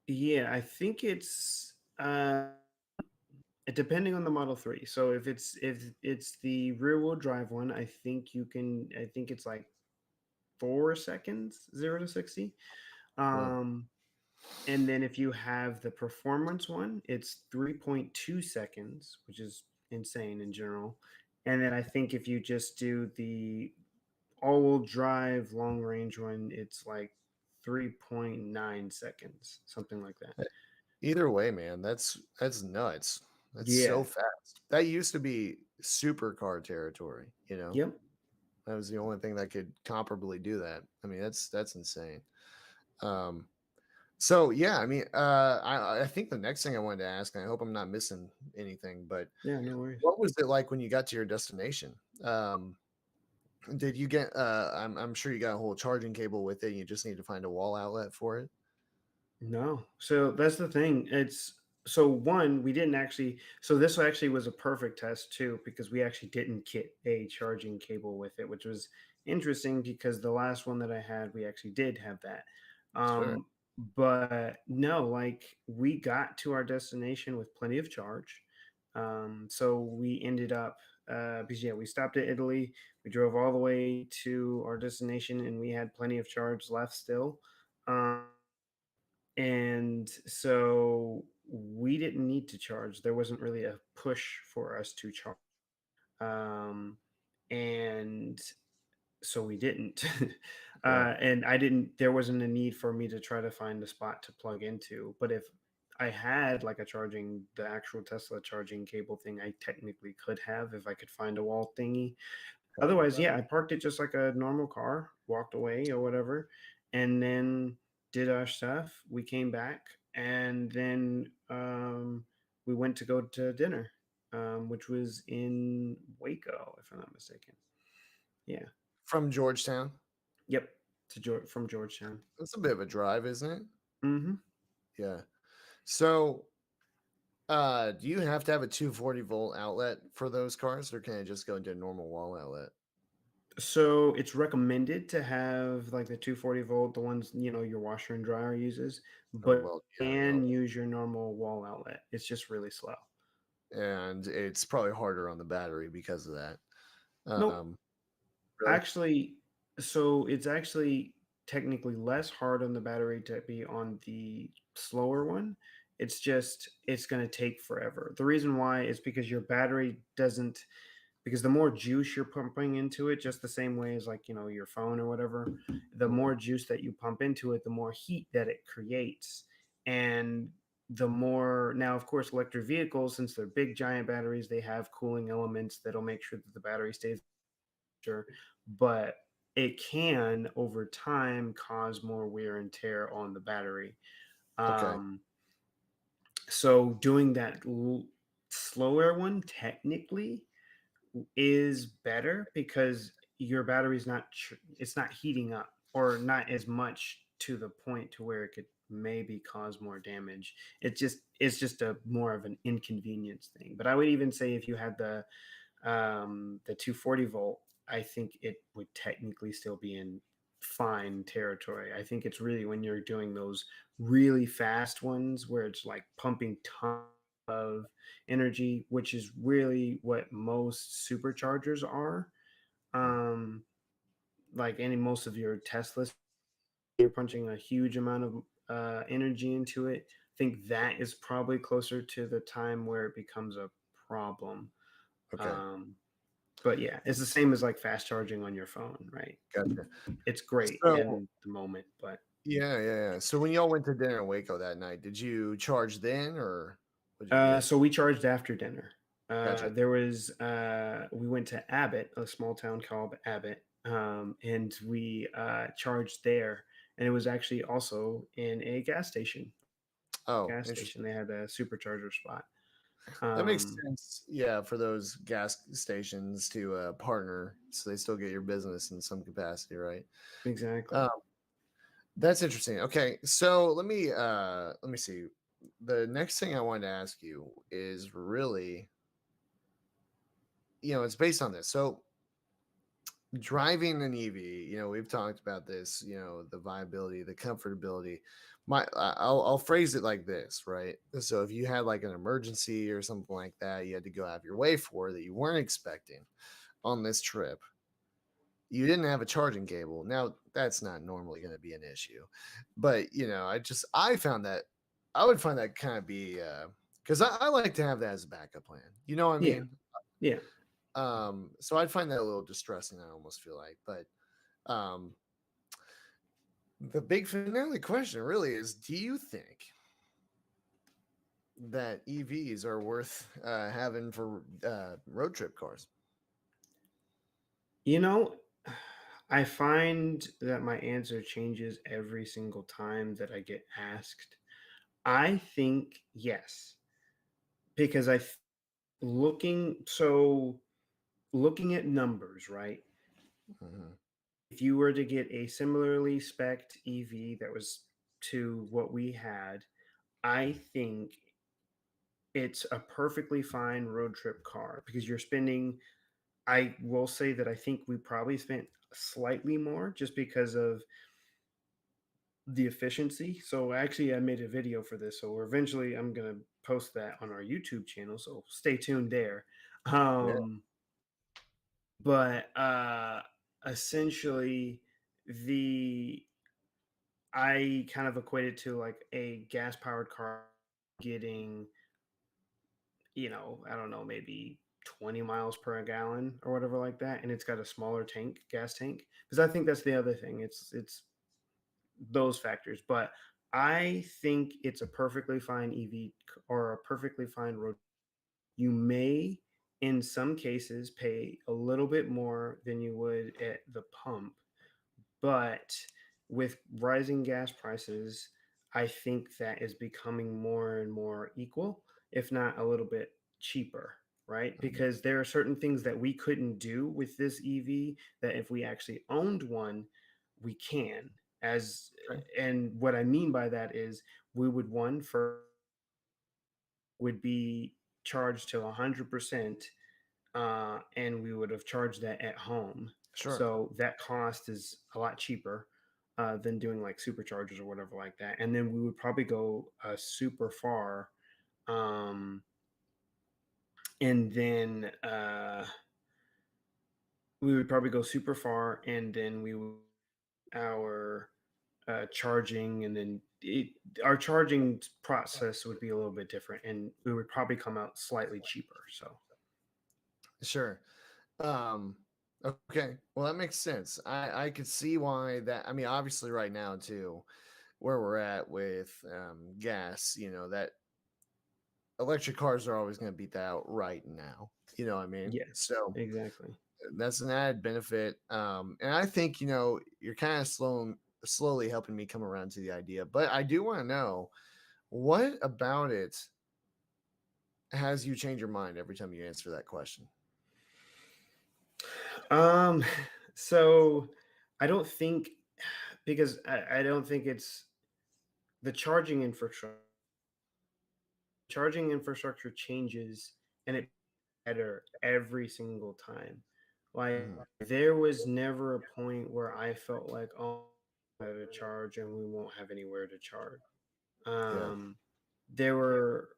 Yeah, I think it's depending on the Model 3. So if it's the rear wheel drive one, I think it's like 4 seconds, 0 to 60. Well, Um, and then if you have the performance one, it's 3.2 seconds, which is insane in general. And then I think if you just do the all-wheel drive long range one, it's like 3.9 seconds, something like that. either way, man, that's nuts. That's so Yeah. fast. That used to be supercar territory, Yep. That was the only thing that could comparably do that. I mean, that's insane. Um, so yeah, I mean, I think the next thing I wanted to ask, and I hope I'm not missing anything, but Yeah. No worries. what was it like when you got to your destination? Did you get? I'm sure you got a whole charging cable with it. And you just need to find a wall outlet for it. No. So that's the thing. It's so one, we didn't actually so this actually was a perfect test too, because we actually didn't kit a charging cable with it, which was interesting because the last one that I had, we actually did have that. Sure. Um, but no, like we got to our destination with plenty of charge. So we ended up because yeah, we stopped at Italy, we drove all the way to our destination and we had plenty of charge left still. Um, and so we didn't need to charge. There wasn't really a push for us to charge. Um, and so we didn't. Right. And I didn't, there wasn't a need for me to try to find a spot to plug into. But if I had like the actual Tesla charging cable thing, I technically could have if I could find a wall thingy. Right. Otherwise, yeah, I parked it just like a normal car, walked away or whatever, and then did our stuff. We came back, and then we went to go to dinner, which was in Waco, if I'm not mistaken. Yeah. From Georgetown. Yep. From Georgetown. That's a bit of a drive, isn't it? Hmm. Yeah. So, do you have to have a 240-volt outlet for those cars, or can it just go into a normal wall outlet? So it's recommended to have like the 240 volt, the ones your washer and dryer uses, Oh, but well, you yeah, no. can use your normal wall outlet. It's just really slow. And it's probably harder on the battery because of that. Nope. Um, really? Actually, so it's actually technically less hard on the battery to be on the slower one. It's just it's going to take forever. The reason why is because your battery doesn't because the more juice you're pumping into it, just the same way as like, your phone or whatever, the Mhm. more juice that you pump into it, the more heat that it creates. And the more now, of course, electric vehicles, since they're big giant batteries, they have cooling elements that'll make sure that the battery stays sure, but it can over time cause more wear and tear on the battery. Okay. Um, so doing that slower one technically is better because your battery's not it's not heating up or not as much to the point to where it could maybe cause more damage. It's just a more of an inconvenience thing. But I would even say if you had the 240 volt, I think it would technically still be in fine territory. I think it's really when you're doing those really fast ones where it's like pumping tons of energy, which is really what most superchargers are. Mm. Um, like any most of your Teslas, you're punching a huge amount of energy into it. think that is probably closer to the time where it becomes a problem. Okay, Um, but yeah, it's the same as like fast charging on your phone, right? gotcha. It's great So in the moment, but yeah. So when y'all went to dinner in Waco that night, did you charge then, or what'd you do? so we charged after dinner. Gotcha. There was we went to Abbott, a small town called Abbott, and we charged there. And it was actually also in a gas station. Oh, Gas station, interesting. they had a supercharger spot. That makes Um, sense. Yeah, for those gas stations to partner, so they still get your business in some capacity, right? exactly. Um, that's interesting. Okay, so let me see. The next thing I wanted to ask you is really, it's based on this. So driving an EV, we've talked about this, the viability, the comfortability. I'll phrase it like this, right? So if you had like an emergency or something like that, you had to go out of your way for that you weren't expecting on this trip, you didn't have a charging cable. Now that's not normally going to be an issue, but I found that I would find that kind of be because I like to have that as a backup plan. You know what I Yeah, mean? yeah. So I'd find that a little distressing. I almost feel like, but um, the big finale question really is: do you think that EVs are worth having for road trip cars? You know, I find that my answer changes every single time that I get asked. I think yes, because looking at numbers, right? Hmm. If you were to get a similarly spec'd EV that was to what we had, I think it's a perfectly fine road trip car because you're spending. I will say that I think we probably spent slightly more just because of the efficiency. So actually, I made a video for this. So eventually, I'm gonna post that on our YouTube channel. So stay tuned there. Yeah, Um, but essentially, the I kind of equated to like a gas powered car getting, I don't know, maybe 20 miles per gallon or whatever like that, and it's got a smaller tank, gas tank. Because I think that's the other thing. It's those factors, but I think it's a perfectly fine EV or a perfectly fine road. You may, in some cases, pay a little bit more than you would at the pump, but with rising gas prices, I think that is becoming more and more equal, if not a little bit cheaper, right? mhm, Because there are certain things that we couldn't do with this EV that if we actually owned one, we can. As okay, and what I mean by that is we would one for would be charged to 100%, and we would have charged that at home. sure, So that cost is a lot cheaper than doing like superchargers or whatever like that. And then we would probably go super far, um, and then we would probably go super far, and then we would our charging, and then our charging process would be a little bit different, and we would probably come out slightly cheaper. So sure. Um, okay, well that makes sense. I could see why that. I mean, obviously, right now too, where we're at with gas, that electric cars are always going to beat that out right now. You know what I mean? yes, So exactly. that's an added benefit. And I think you're kind of slowly helping me come around to the idea. But I do want to know what about it has you change your mind every time you answer that question. Um, so I don't think because I don't think it's the charging infrastructure changes and it better every single time. Like Mhm. there was never a point where I felt like, oh, at a charge and we won't have anywhere to charge. Yeah, Um, there were,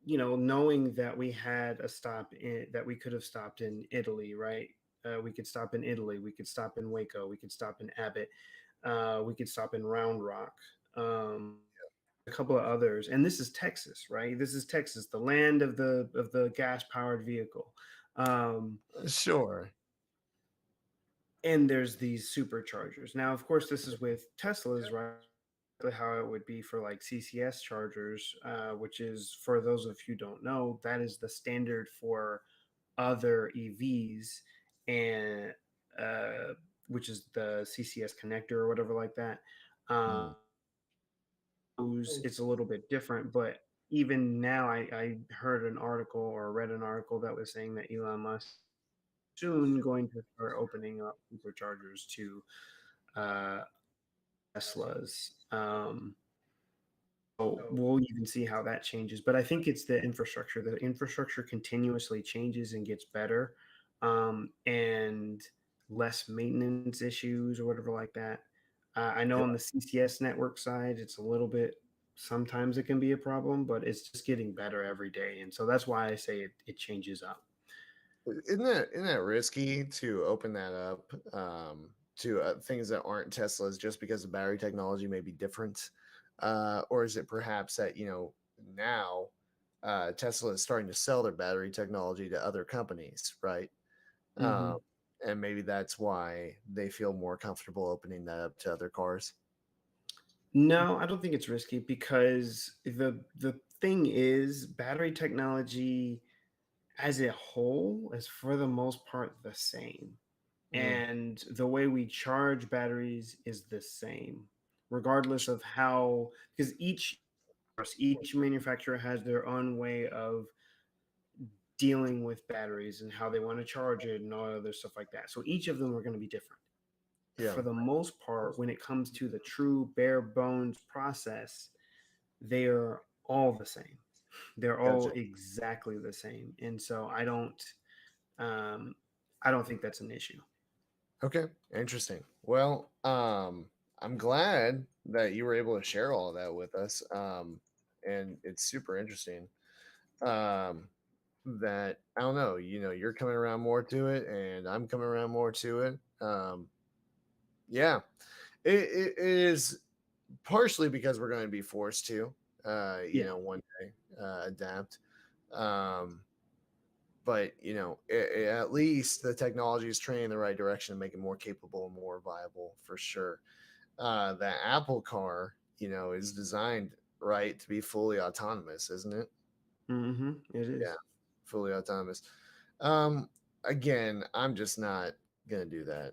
knowing that we had a stop in that we could have stopped in Italy, right? We could stop in Italy. We could stop in Waco. We could stop in Abbott. We could stop in Round Rock. Um, a couple of others, and this is Texas, right? This is Texas, the land of the gas powered vehicle. Um, Sure. and there's these superchargers. Now, of course, this is with Teslas, right? How it would be for like CCS chargers, which is, for those of you who don't know, that is the standard for other EVs, and uh, which is the CCS connector or whatever like that. Mm. It's a little bit different, but even now, I heard an article or read an article that was saying that Elon Musk soon going to start opening up superchargers to uh, Teslas. So we'll even see how that changes. But I think it's the infrastructure. The infrastructure continuously changes and gets better, and less maintenance issues or whatever like that. I know Yeah. on the CCS network side, it's a little bit. Sometimes it can be a problem, but it's just getting better every day, and so that's why I say it changes up. Isn't that risky to open that up to things that aren't Teslas just because the battery technology may be different, or is it perhaps that now Tesla is starting to sell their battery technology to other companies, right? Um, Hmm. and maybe that's why they feel more comfortable opening that up to other cars. No, I don't think it's risky because the thing is, battery technology as a whole is for the most part the same. Mm, And the way we charge batteries is the same, regardless of how, because each manufacturer has their own way of dealing with batteries and how they want to charge it and all other stuff like that. So each of them are going to be different. yeah, For the most part, when it comes to the true bare bones process, they are all the same. They're all gotcha. exactly the same, and so um, I don't think that's an issue. Okay, interesting. Well, I'm glad that you were able to share all of that with us. And it's super interesting. Um, that I don't know, you're coming around more to it, and I'm coming around more to it. Yeah, it is partially because we're going to be forced to, Yeah. one day adapt. Um, but at least the technology is trending in the right direction to make it more capable and more viable for sure. The Apple car, is designed right to be fully autonomous, isn't it? Mm-hmm. It Yeah, is. fully autonomous. Um, Again, I'm just not gonna do that.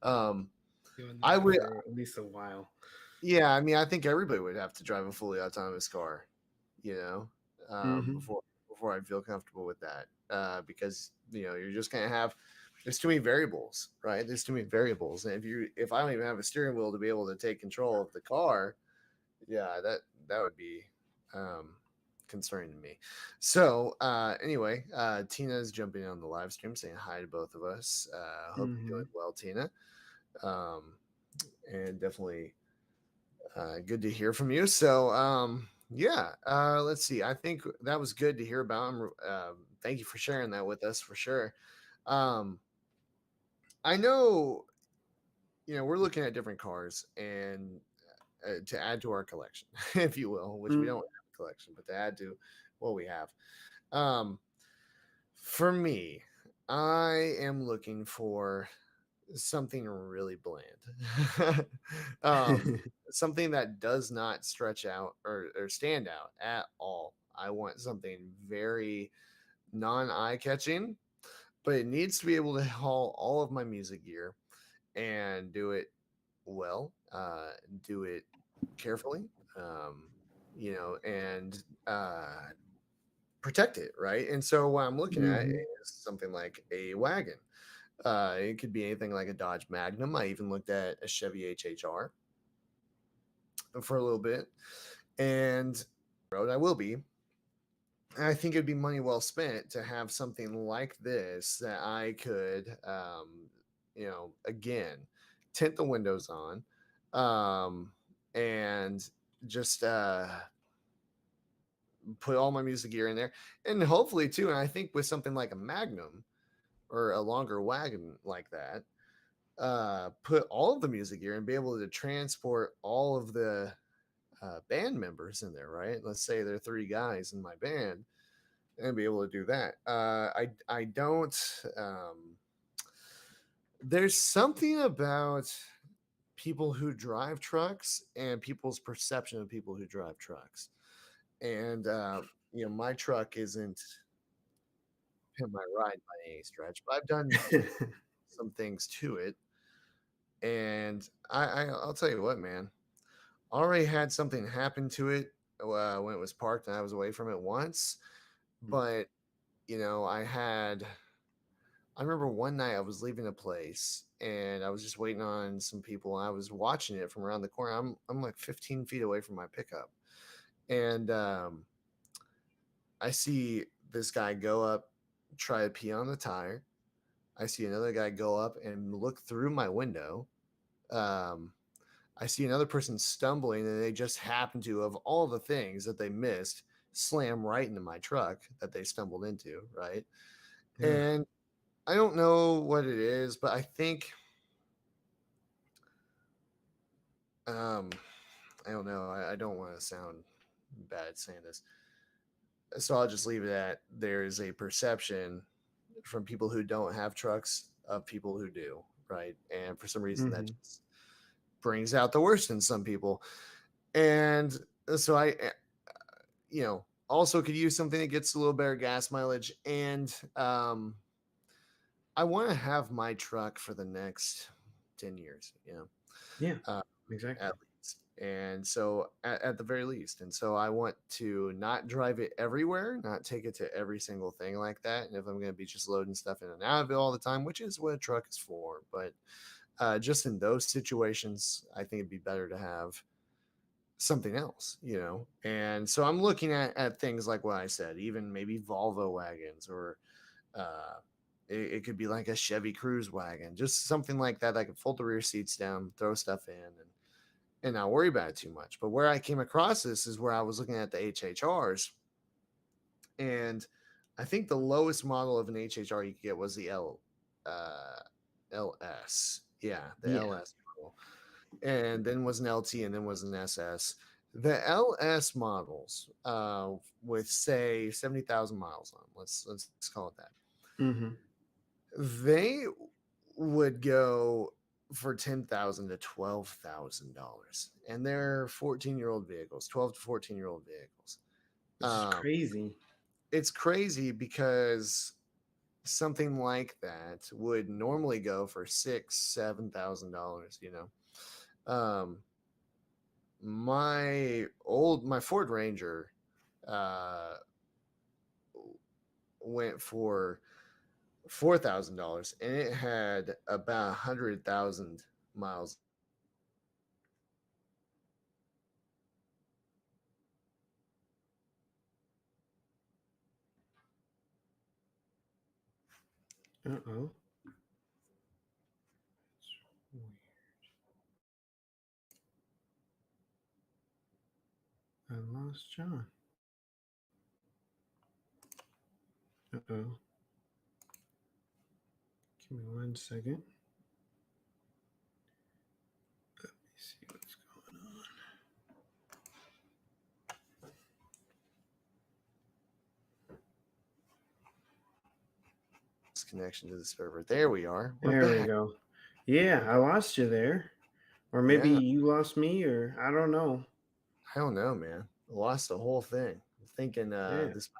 Um, Doing I that would, for at least a while. yeah. I mean, I think everybody would have to drive a fully autonomous car, Mm-hmm. before I feel comfortable with that, because you're just gonna have there's too many variables, right? There's too many variables, and if I don't even have a steering wheel to be able to take control of the car, yeah, that would be um, concerning to me. So anyway, Tina's jumping on the live stream saying hi to both of us. Hope you're Mm-hmm. doing well, Tina. Um, and definitely good to hear from you. So yeah, let's see. I think that was good to hear about. Thank you for sharing that with us for sure. Um, I know we're looking at different cars and to add to our collection, if you will, which we don't have a collection, but to add to what we have. Um, for me, I am looking for something really bland. um, Mm-hmm. Something that does not stretch out or stand out at all. I want something very non eye catching, but it needs to be able to haul all of my music gear and do it well, do it carefully, um, and protect it, right? And so what I'm looking at is Mm-hmm. something like a wagon. It could be anything like a Dodge Magnum. I even looked at a Chevy HHR for a little bit, and road I will be. And I think it'd be money well spent to have something like this that I could, again, tint the windows on, and just put all my music gear in there, and hopefully too. And I think with something like a Magnum or a longer wagon like that, put all of the music gear and be able to transport all of the band members in there, right? Let's say there are three guys in my band, and be able to do that. I don't. There's something about people who drive trucks and people's perception of people who drive trucks. And my truck isn't pin my ride by any stretch, but I've done some things to it. And I'll tell you what, man, already had something happen to it when it was parked and I was away from it once. But I remember one night I was leaving a place and I was just waiting on some people. And I was watching it from around the corner. I'm like 15 feet away from my pickup, and I see this guy go up, try to pee on the tire. I see another guy go up and look through my window. Um, I see another person stumbling, and they just happen to, of all the things that they missed, slam right into my truck that they stumbled into, right? Yeah. And I don't know what it is, but I think um, I don't know. I don't want to sound bad saying this, so I'll just leave it at there is a perception from people who don't have trucks of people who do, right? And for some reason, that Hmm. just brings out the worst in some people. And so also could use something that gets a little better gas mileage. And I want to have my truck for the next 10 years, Yeah. uh, Exactly. at least. And so, at the very least. And so, I want to not drive it everywhere, not take it to every single thing like that. And if I'm going to be just loading stuff in and out of it all the time, which is what a truck is for, but just in those situations, I think it'd be better to have something else. And so I'm looking at things like what I said, even maybe Volvo wagons, or uh, it could be like a Chevy Cruise wagon, just something like that. I could fold the rear seats down, throw stuff in, and not worry about it too much. But where I came across this is where I was looking at the HHRs, and I think the lowest model of an HHR you could get was the uh, LS. Yeah, the Yeah. LS model, and then was an LT, and then was an SS. The LS models, with say 70,000 miles on, let's call it that. Hmm. They would go for 10,000 to $12,000, and they're 14-year-old vehicles, 12 to 14-year-old vehicles. Which is Um, crazy. it's crazy because something like that would normally go for $6,000, $7,000. Um, my Ford Ranger uh, went for $4,000, and it had about 100,000 miles on it. Uh-oh. I lost John. Uh-oh. Give me 1 second. Let me see what's going on. Lost connection to the server. There we are. We're There we back. go. Yeah, I lost you there. Or maybe Yeah, you lost me, or I don't know. I don't know, man. I lost the whole thing. I'm thinking Yeah. this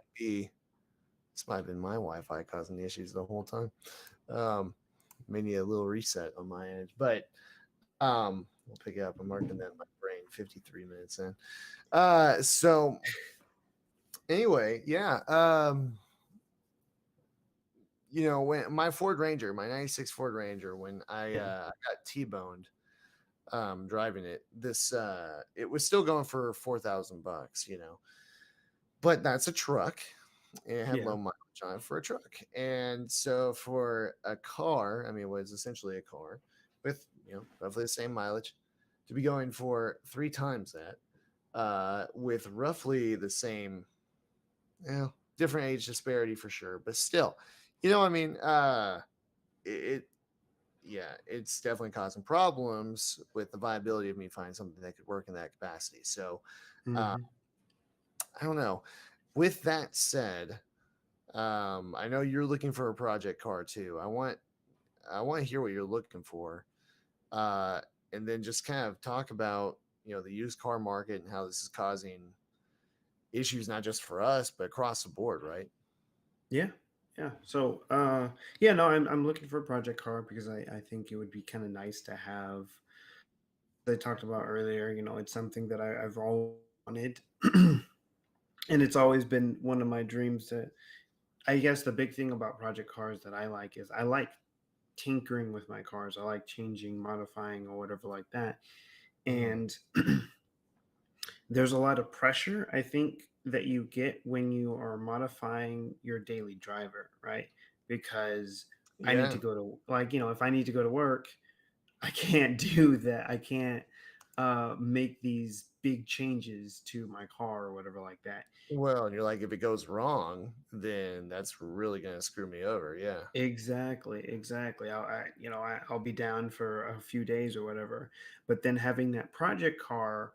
might have been my Wi-Fi causing the issues the whole time. Um, maybe a little reset on my end, but we'll pick it up. I'm marking that in my brain. 53 minutes in. So anyway, yeah. When my Ford Ranger, my '96 Ford Ranger, when I Yeah. got T-boned driving it, it was still going for $4,000, but that's a truck, and it had Yeah. low mileage on it for a truck. And so for a car, I mean, it was essentially a car with roughly the same mileage, to be going for three times that, with roughly the same, different age disparity for sure, but still, I mean, it yeah, it's definitely causing problems with the viability of me finding something that could work in that capacity. So uh, Hmm. I don't know. With that said, I know you're looking for a project car too. I want to hear what you're looking for, uh, and then just kind of talk about the used car market and how this is causing issues not just for us but across the board, right? Yeah, yeah. So, yeah, no, I'm looking for a project car because I think it would be kind of nice to have. As I talked about earlier, it's something that I've always wanted, and it's always been one of my dreams to. I guess the big thing about project cars that I like is I like tinkering with my cars. I like changing, modifying, or whatever like that. Mm, And there's a lot of pressure, I think, that you get when you are modifying your daily driver, right? Because I need yeah. to go to, like, if I need to go to work, I can't do that. I can't make these big changes to my car or whatever like that. Well, and you're like, if it goes wrong, then that's really gonna screw me over. Yeah. Exactly, exactly. I'll be down for a few days or whatever. But then having that project car,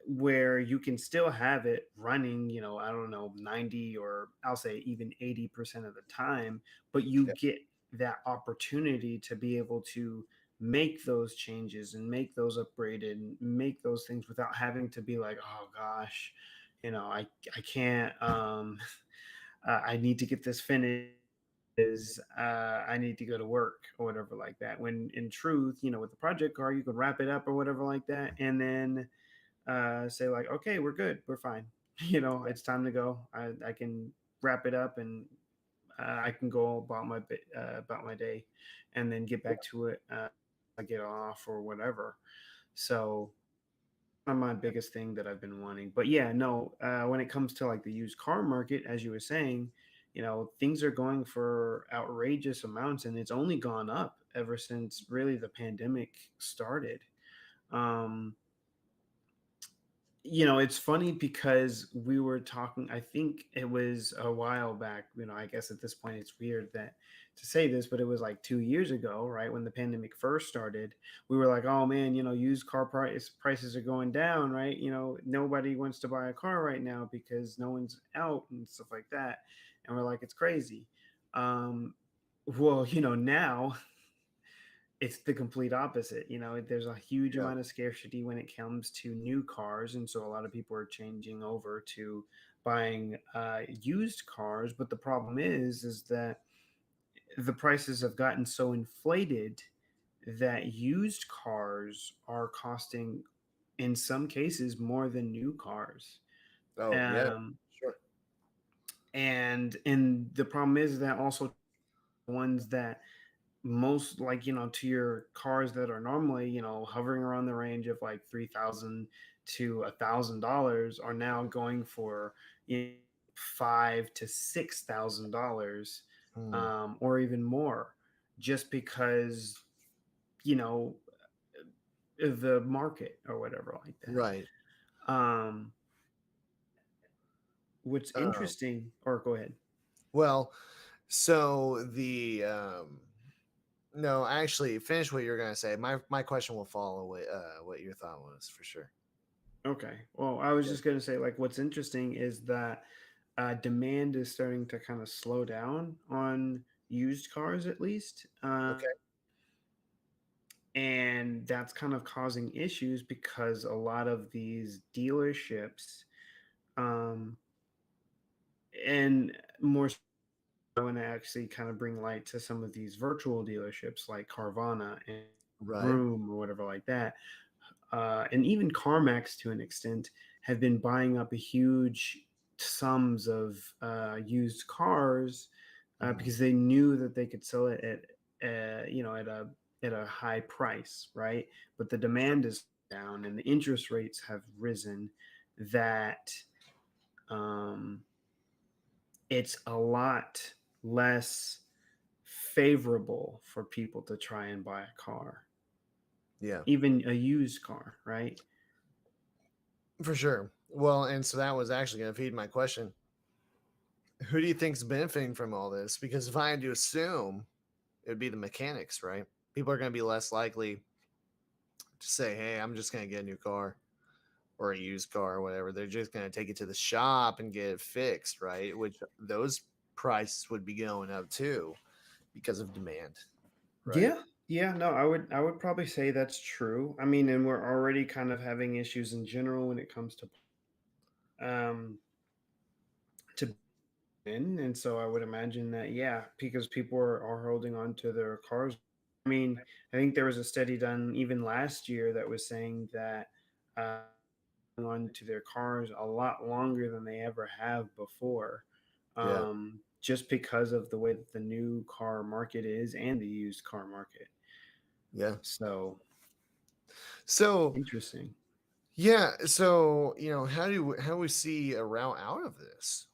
where you can still have it running, I don't know, 90, or I'll say even 80% of the time, but you Yeah. get that opportunity to be able to make those changes and make those upgraded and make those things without having to be like, oh gosh, I can't I need to get this finished is I need to go to work or whatever like that. When in truth, with the project car, you could wrap it up or whatever like that, and then say like, okay, we're good, we're fine. It's time to go. I can wrap it up and I can go about my day, and then get back to it. I get off or whatever. So my biggest thing that I've been wanting. But yeah, no, when it comes to like the used car market, as you were saying, things are going for outrageous amounts, and it's only gone up ever since really the pandemic started. Um, it's funny because we were talking, I think it was a while back, I guess at this point it's weird that to say this, but it was like 2 years ago, right? When the pandemic first started, we were like, oh man, used car prices are going down, right? Nobody wants to buy a car right now because no one's out and stuff like that. And we're like, it's crazy. Um, well, now it's the complete opposite. There's a huge Yeah. amount of scarcity when it comes to new cars, and so a lot of people are changing over to buying used cars. But the problem is that the prices have gotten so inflated that used cars are costing, in some cases, more than new cars. Oh yeah. Um, Sure. and the problem is that also ones that most, like, to your cars that are normally hovering around the range of like 3,000 to $1,000 are now going for, 5 to 6 thousand dollars, Mm, or even more, just because you know the market or whatever like right. that. But what's Um, interesting, or go ahead. well, so the no, actually, finish what you're gonna say. My question will follow what your thought was for sure. Okay. Well, I was Yeah. just going to say, like, what's interesting is that demand is starting to kind of slow down on used cars, at least. Okay. And that's kind of causing issues because a lot of these dealerships, um, and more so, I want to actually kind of bring light to some of these virtual dealerships like Carvana and Right. Vroom or whatever like that, and even CarMax to an extent, have been buying up a huge sums of used cars Mm, because they knew that they could sell it at at a high price, right? But the sure. demand is down and the interest rates have risen. That um, it's a lot less favorable for people to try and buy a car, Yeah, even a used car, right? for sure. Well, and so that was actually gonna feed my question. Who do you think's benefiting from all this? Because if I had to assume, It would be the mechanics, right? People are going to be less likely to say, "Hey, I'm just going to get a new car or a used car or whatever." They're just going to take it to the shop and get it fixed, right? Which those prices would be going up too because of demand, right? Yeah, yeah, no, I would probably say that's true. I mean, and we're already kind of having issues in general when it comes um to in, and so I would imagine that yeah, because people are holding on to their cars. I mean, I think there was a study done even last year that was saying that uh, on to their cars a lot longer than they ever have before, Yeah, just because of the way that the new car market is and the used car market. yeah. So So interesting. yeah, so how do we see a route out of this?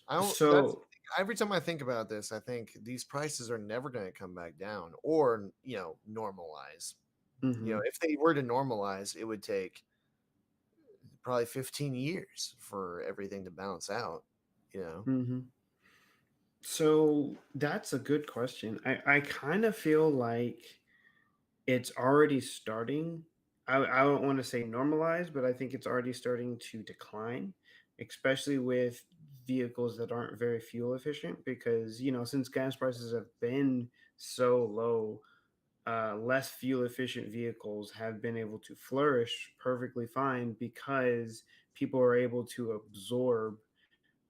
I don't. That's So, every time I think about this, I think these prices are never going to come back down or normalize. hmm If they were to normalize, it would take probably 15 years for everything to balance out. You know. hmm so that's a good question. I kind of feel like it's already starting. I don't want to say normalize, but I think it's already starting to decline, especially with vehicles that aren't very fuel efficient. Because since gas prices have been so low, less fuel efficient vehicles have been able to flourish perfectly fine because people are able to absorb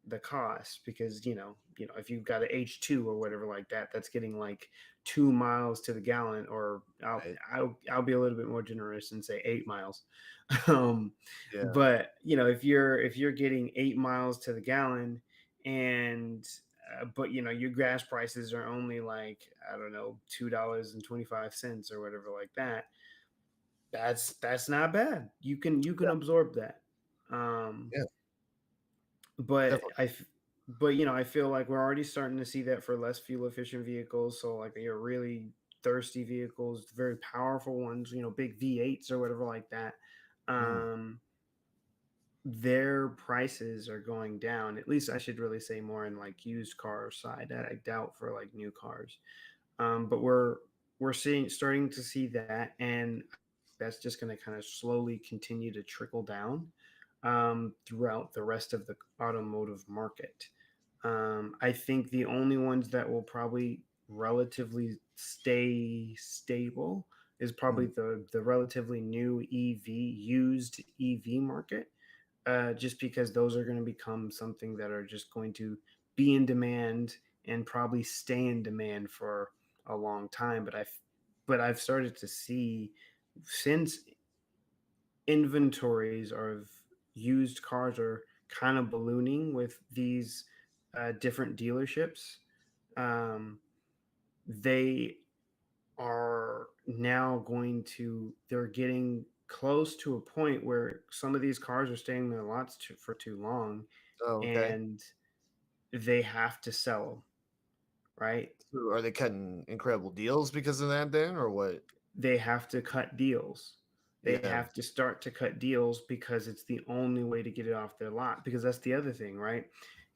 the cost because if you've got an H2 or whatever like that, that's getting like 2 miles to the gallon, or Right. I'll be a little bit more generous and say 8 miles. um, Yeah. but if you're getting 8 miles to the gallon, and but your gas prices are only like, I don't know, $2.25 or whatever like that. That's not bad. You can Yeah. absorb that. Um, Yeah. but Definitely. I feel like we're already starting to see that for less fuel efficient vehicles. So like your really thirsty vehicles, very powerful ones, big V8s or whatever like that. Mm, Um, their prices are going down. At least I should really say more in like used car side. I doubt for like new cars. But we're starting to see that, and that's just going to kind of slowly continue to trickle down throughout the rest of the automotive market. I think the only ones that will probably relatively stay stable is probably mm. the relatively new used EV market, just because those are going to become something that are just going to be in demand and probably stay in demand for a long time. But I've started to see, since inventories of used cars are kind of ballooning with these different dealerships, um, they are now they're getting close to a point where some of these cars are staying in their lots for too long, Oh, okay. and they have to sell them, right? So are they cutting incredible deals because of that then, or what? They have to cut deals. They Yeah. have to start to cut deals because it's the only way to get it off their lot. Because that's the other thing, right?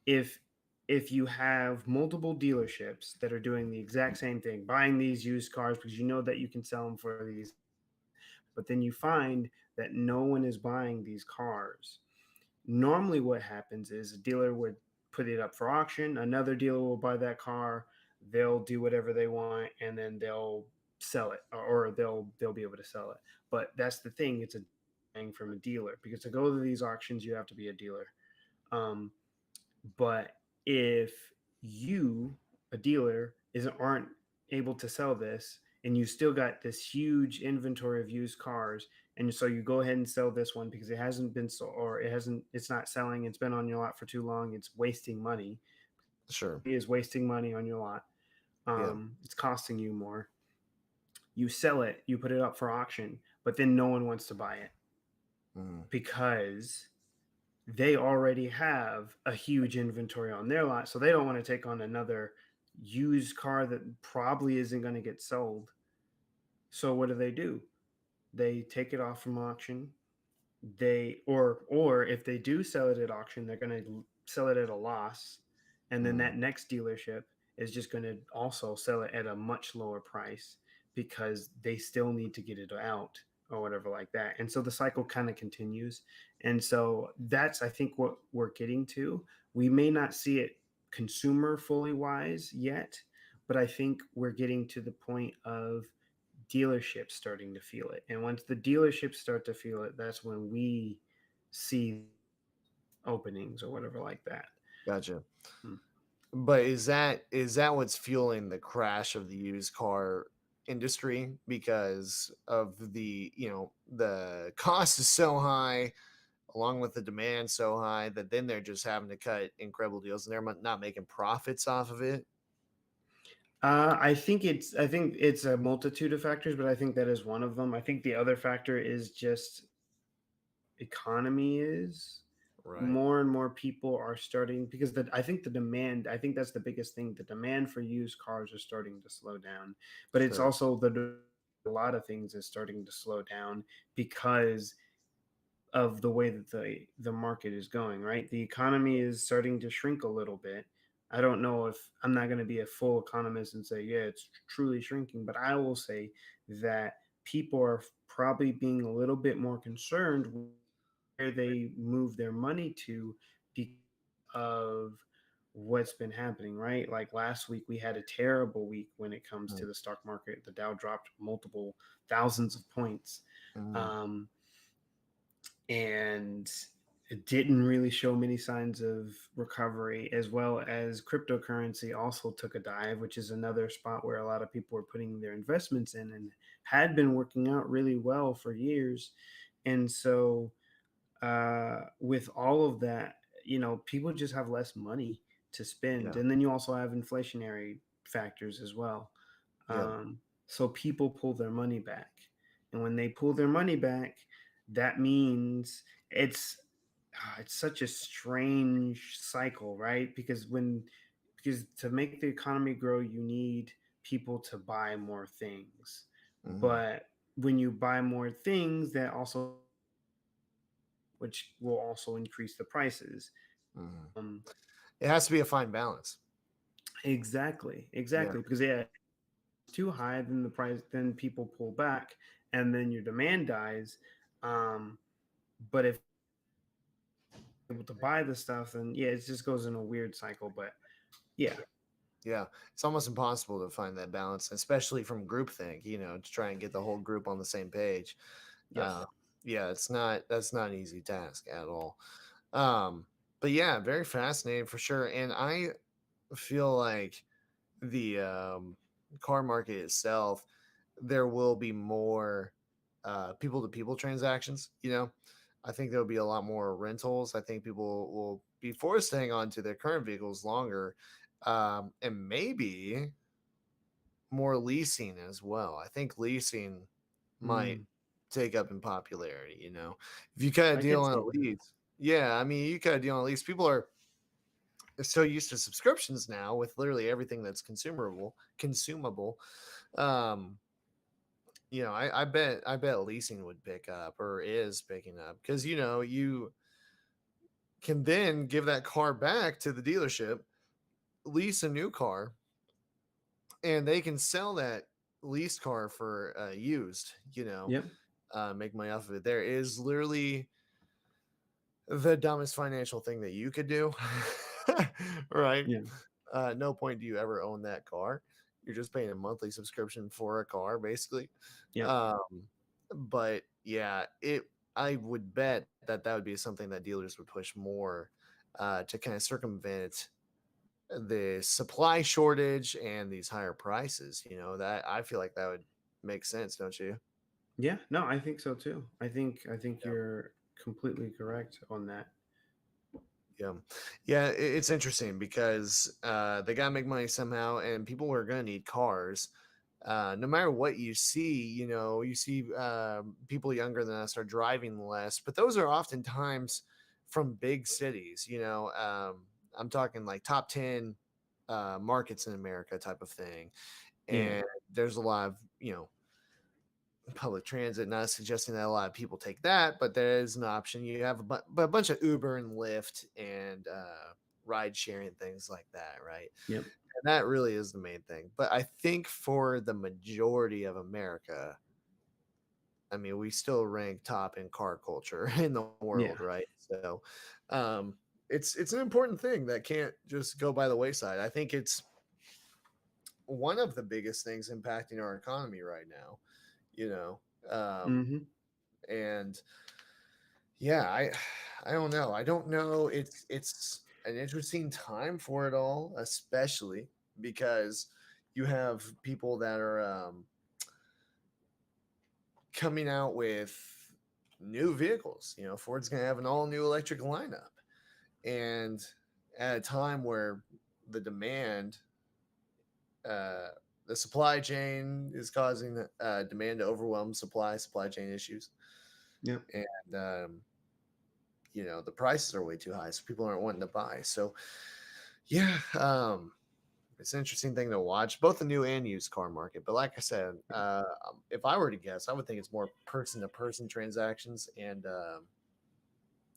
If if you have multiple dealerships that are doing the exact same thing, buying these used cars because you know that you can sell them for these amounts, but then you find that no one is buying these cars. Normally, what happens is a dealer would put it up for auction. Another dealer will buy that car. They'll do whatever they want, and then they'll sell it, or they'll be able to sell it. But that's the thing; it's a thing from a dealer, because to go to these auctions, you have to be a dealer. Um, but if you, a dealer, aren't able to sell this, and you still got this huge inventory of used cars, and so you go ahead and sell this one because it hasn't been sold, or it's not selling, it's been on your lot for too long, it's wasting money. Sure. It is wasting money on your lot. Yeah. It's costing you more. You sell it, you put it up for auction, but then no one wants to buy it Mm, because they already have a huge inventory on their lot, so they don't want to take on another used car that probably isn't going to get sold. So what do? They take it off from auction. Or if they do sell it at auction, they're going to sell it at a loss, and then mm, that next dealership is just going to also sell it at a much lower price because they still need to get it out or whatever like that. And so the cycle kind of continues. And so that's, I think, what we're getting to. We may not see it consumer fully wise yet, but I think we're getting to the point of dealerships starting to feel it. And once the dealerships start to feel it, that's when we see openings or whatever like that. Gotcha. Hmm. But is that what's fueling the crash of the used car industry because of the cost is so high along with the demand so high that then they're just having to cut incredible deals and they're not making profits off of it? I think it's a multitude of factors, but I think that is one of them. I think the other factor is just economy is Right. more and more people are starting because I think the demand, I think that's the biggest thing. The demand for used cars are starting to slow down, but it's Sure. also a lot of things is starting to slow down because of the way that the market is going, right? The economy is starting to shrink a little bit. I don't know if I'm not going to be a full economist and say, yeah, it's truly shrinking, but I will say that people are probably being a little bit more concerned where they move their money to because of what's been happening, right? Like last week, we had a terrible week when it comes Mm, to the stock market. The Dow dropped multiple thousands of points. mm, Um, and it didn't really show many signs of recovery, as well as cryptocurrency also took a dive, which is another spot where a lot of people were putting their investments in and had been working out really well for years. And so with all of that, people just have less money to spend. yeah. And then you also have inflationary factors as well. Yeah. Um, so people pull their money back. And when they pull their money back, that means it's such a strange cycle, right? Because to make the economy grow, you need people to buy more things. Hmm. But when you buy more things, that also which will also increase the prices. Hmm. Um, It has to be a fine balance. exactly, Yeah. exactly. Because yeah, it's too high, then the price, then people pull back, and then your demand dies. Um, but if you're able to buy the stuff, then yeah, it just goes in a weird cycle. But yeah, Yeah, it's almost impossible to find that balance, especially from groupthink. To try and get the whole group on the same page. yep, Uh, yeah, that's not an easy task at all. Um, but yeah, very fascinating for sure. And I feel like the car market itself, there will be more people to people transactions. I think there'll be a lot more rentals. I think people will be forced to hang on to their current vehicles longer, and maybe more leasing as well. I think leasing might mm, take up in popularity. If you cut a I deal could on a see that. lease, yeah, I mean, you cut a deal on a lease. People are so used to subscriptions now with literally everything that's consumable. Um, I bet leasing would pick up or is picking up because you can then give that car back to the dealership, lease a new car, and they can sell that leased car for used. Yep, Make money off of it. There is literally the dumbest financial thing that you could do, right? yeah, No point do you ever own that car. You're just paying a monthly subscription for a car, basically. yep, Um, but yeah, I would bet that that would be something that dealers would push more to kind of circumvent the supply shortage and these higher prices. That I feel like that would make sense, don't you? yeah. No, I think so too. I think Yeah. you're completely correct on that. Yeah, yeah. It's interesting because they gotta make money somehow, and people are gonna need cars. No matter what you see, you see people younger than us are driving less, but those are oftentimes from big cities. I'm talking like top 10 markets in America type of thing, Yeah, and there's a lot of public transit. Not suggesting that a lot of people take that, but there is an option. You have a bunch of Uber and Lyft and ride sharing things like that, right? yep, And that really is the main thing. But I think for the majority of America, I mean, we still rank top in car culture in the world, Yeah. right? So, um, it's an important thing that can't just go by the wayside. I think it's one of the biggest things impacting our economy right now, you know. Hmm. And yeah, I don't know. I don't know. It's an interesting time for it all, especially because you have people that are coming out with new vehicles. You know, Ford's going to have an all new electric lineup, and at a time where the demand, uh, the supply chain is causing demand to overwhelm supply chain issues, Yep. and you know the prices are way too high, so people aren't wanting to buy. So yeah, it's an interesting thing to watch, both the new and used car market. But like I said, if I were to guess, I would think it's more person to person transactions and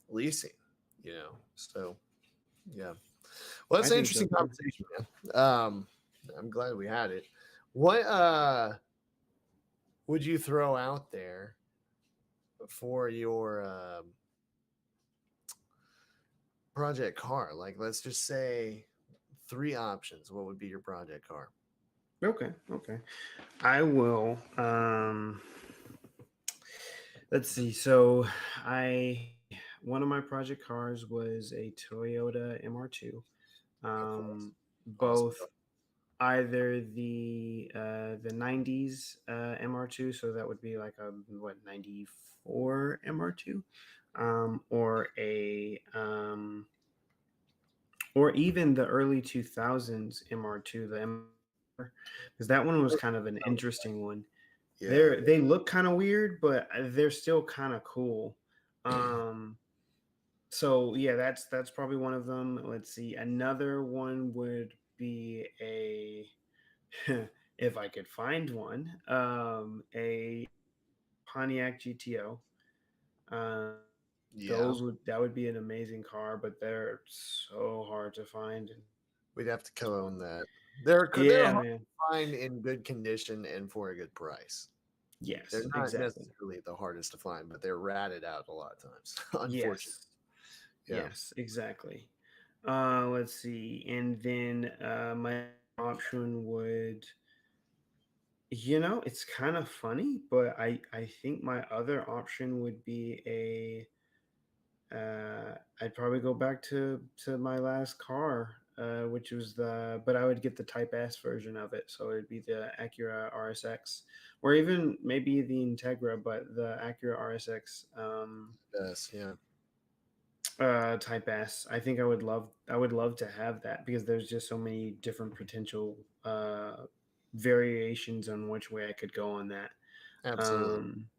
leasing. You know, so yeah. Well, I that's an think so interesting too. conversation, man. I'm glad we had it. What would you throw out there for your project car? Like, let's just say three options. What would be your project car? Okay. Okay. I will. Let's see. So I one of my project cars was a Toyota MR2. Of course. Awesome. Both either the 90s MR2, so that would be like a what 94 MR2, or a or even the early 2000s MR2, the MR, because that one was kind of an interesting one. Yeah. They look kind of weird, but they're still kind of cool. Um, so yeah, that's probably one of them. Let's see, another one would be a if I could find one, a Pontiac GTO. Um, Yeah. those would that would be an amazing car, but they're so hard to find. And We'd have to co-own that. They're yeah, hard man. to find in good condition and for a good price. They're Yes, not exactly. necessarily the hardest to find, but they're ratted out a lot of times. Unfortunately. Yes, Yeah. yes, exactly. Let's see, and then my option would, it's kind of funny, but I think my other option would be a I'd probably go back to my last car, which was but I would get the Type S version of it, so it'd be the Acura RSX, or even maybe the Integra, but the Acura RSX, Yes. Yeah. Type S. I think I would love to have that because there's just so many different potential variations on which way I could go on that. Absolutely. Um,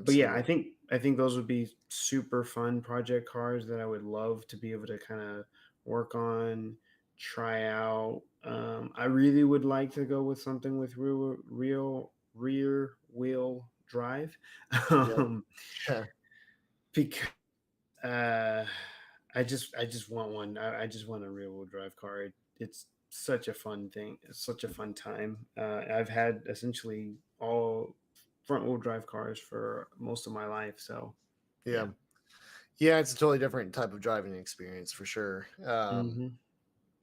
but yeah, I Absolutely. think I think those would be super fun project cars that I would love to be able to kind of work on, try out. I really would like to go with something with rear wheel drive, Yeah. um, Yeah. because uh, I just want one. I just want a rear wheel drive car. It's such a fun thing. It's such a fun time. I've had essentially all front wheel drive cars for most of my life. So Yeah. yeah. Yeah. It's a totally different type of driving experience for sure. Hmm.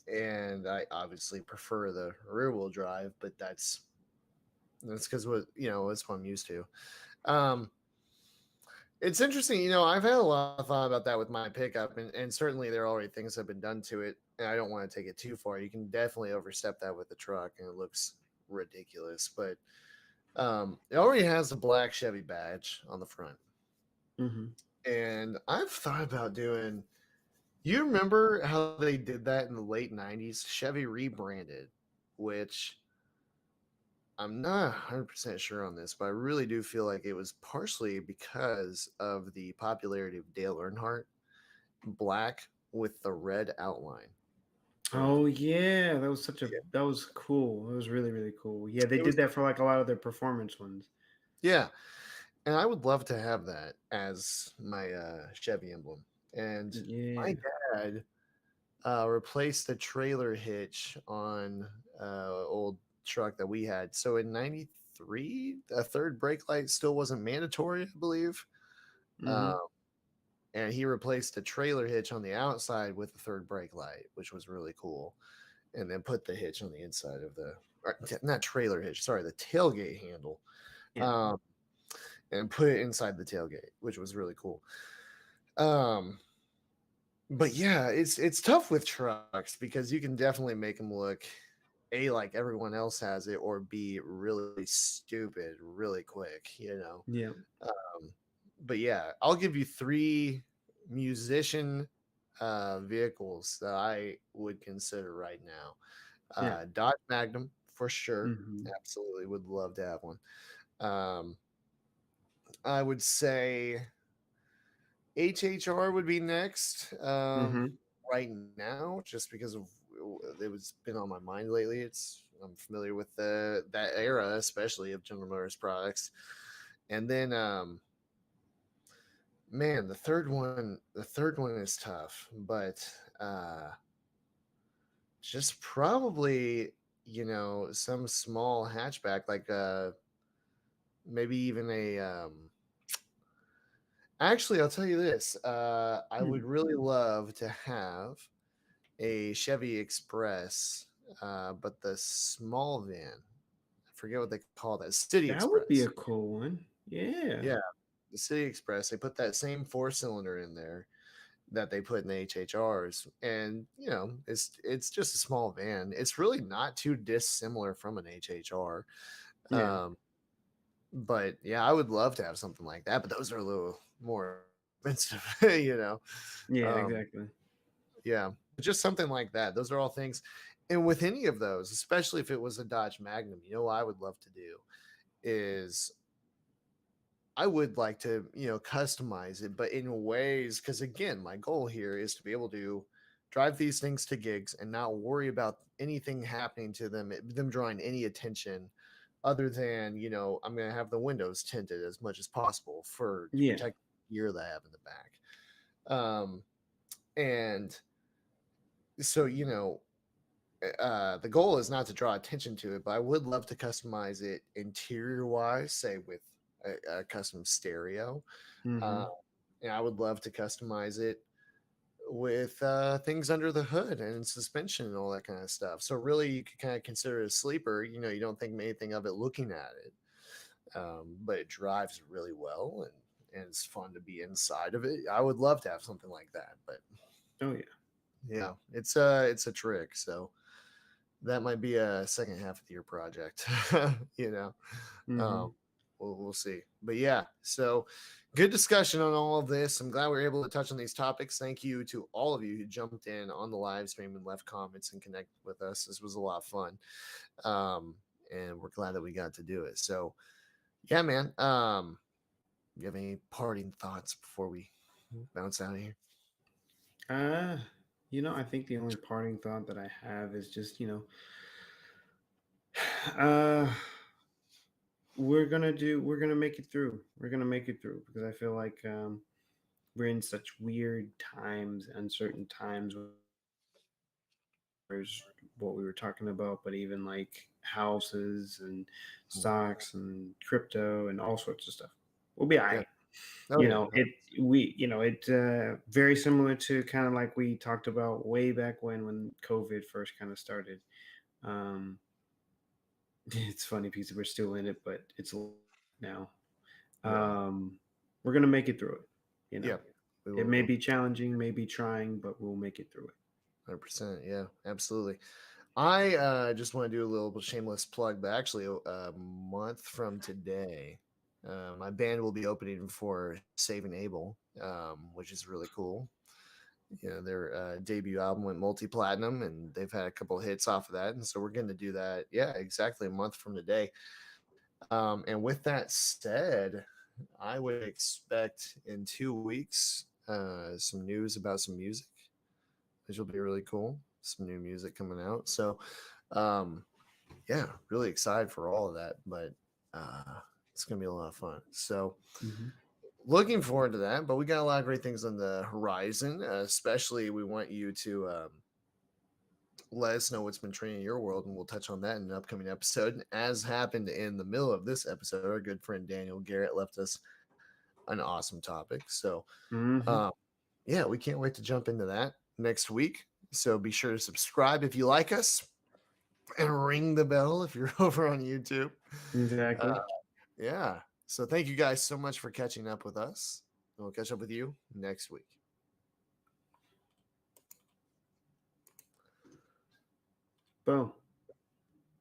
And I obviously prefer the rear wheel drive, but that's because what that's what I'm used to. Um, it's interesting, I've had a lot of thought about that with my pickup, and certainly there are already things that have been done to it, and I don't want to take it too far. You can definitely overstep that with the truck, and it looks ridiculous. But it already has a black Chevy badge on the front, Hmm. and I've thought about doing. You remember how they did that in the late '90s? Chevy rebranded, which I'm not 100% sure on this, but I really do feel like it was partially because of the popularity of Dale Earnhardt, black with the red outline on the. Oh yeah, that was cool. It was really really cool. Yeah, they It was, did that for like a lot of their performance ones. yeah, and I would love to have that as my Chevy emblem. And my Yeah. dad replaced the trailer hitch on old truck that we had. So in '93, a third brake light still wasn't mandatory, I believe. Mm-hmm. Um, and he replaced the trailer hitch on the outside with the third brake light, which was really cool. And then put the hitch on the inside of the, or, not trailer hitch, sorry, the tailgate handle, Yeah. um, and put it inside the tailgate, which was really cool. Um, but yeah, it's tough with trucks because you can definitely make them look a like everyone else has it, or b really stupid really quick, you know. Yeah. Um, but yeah, I'll give you three musician vehicles that I would consider right now. Yeah. Dodge Magnum for sure, Mm-hmm. absolutely would love to have one. Um, I would say HHR would be next. Mm-hmm. Right now, just because of it was been on my mind lately. I'm familiar with the that era, especially of General Motors products. And then man, the third one is tough, but just probably, some small hatchback, like maybe even a actually, I'll tell you this. I would Hmm. really love to have a Chevy Express, but the small van. I forget what they call that. City That would be Express. a cool one. Yeah. Yeah, the City Express. They put that same four cylinder in there that they put in the HHRs, and it's just a small van. It's really not too dissimilar from an HHR. Yeah. Um, but yeah, I would love to have something like that. But those are a little more expensive, Yeah. Um, Exactly. Yeah, just something like that. Those are all things. And with any of those, especially if it was a Dodge Magnum, what I would love to do is I would like to, customize it, but in ways, because again, my goal here is to be able to drive these things to gigs and not worry about anything happening to them, them drawing any attention other than, I'm going to have the windows tinted as much as possible to Yeah. protect the gear that I have in the back. And so, the goal is not to draw attention to it, but I would love to customize it interior wise, say with a custom stereo. Uh, Mm-hmm. and I would love to customize it with things under the hood and suspension and all that kind of stuff. So really, you could kind of consider it a sleeper. You don't think anything of it looking at it, but it drives really well and it's fun to be inside of it. I would love to have something like that, but Oh yeah. yeah, it's a trick. So that might be a second half of the year project. you know, um, Mm-hmm. we'll see. But yeah, so good discussion on all of this. I'm glad we were able to touch on these topics. Thank you to all of you who jumped in on the live stream and left comments and connected with us. This was a lot of fun, um, and we're glad that we got to do it. So yeah, man. You have any parting thoughts before we bounce out of here? Uh, I think the only parting thought that I have is just, uh, we're gonna make it through. We're gonna make it through because I feel like we're in such weird times, uncertain times. There's what we were talking about, but even like houses and Mm. stocks and crypto and all sorts of stuff. We'll be all Yeah. right. Oh yeah. It very similar to kind of like we talked about way back when COVID first kind of started. Um, it's funny because we're still in it, but it's now. Yeah. Um, we're gonna make it through it. You know, Yeah. We it will. may be challenging, may be trying, but we'll make it through it. 100%. Yeah, absolutely. I just want to do a little shameless plug, but actually, a month from today, my band will be opening for Saving Abel, which is really cool. Their debut album went multi-platinum, and they've had a couple hits off of that, and so we're going to do that. Yeah, exactly a month from today. And with that said, I would expect in 2 weeks some news about some music, which will be really cool. Some new music coming out. So, um, yeah, really excited for all of that. But it's gonna be a lot of fun. So, Hmm. looking forward to that. But we got a lot of great things on the horizon. Especially, we want you to. let us know what's been trending in your world, and we'll touch on that in an upcoming episode. And as happened in the middle of this episode, our good friend Daniel Garrett left us an awesome topic. So, Mm-hmm. um, yeah, we can't wait to jump into that next week. So be sure to subscribe if you like us, and ring the bell if you're over on YouTube. Uh, Exactly. yeah. So thank you guys so much for catching up with us. We'll catch up with you next week. Boom.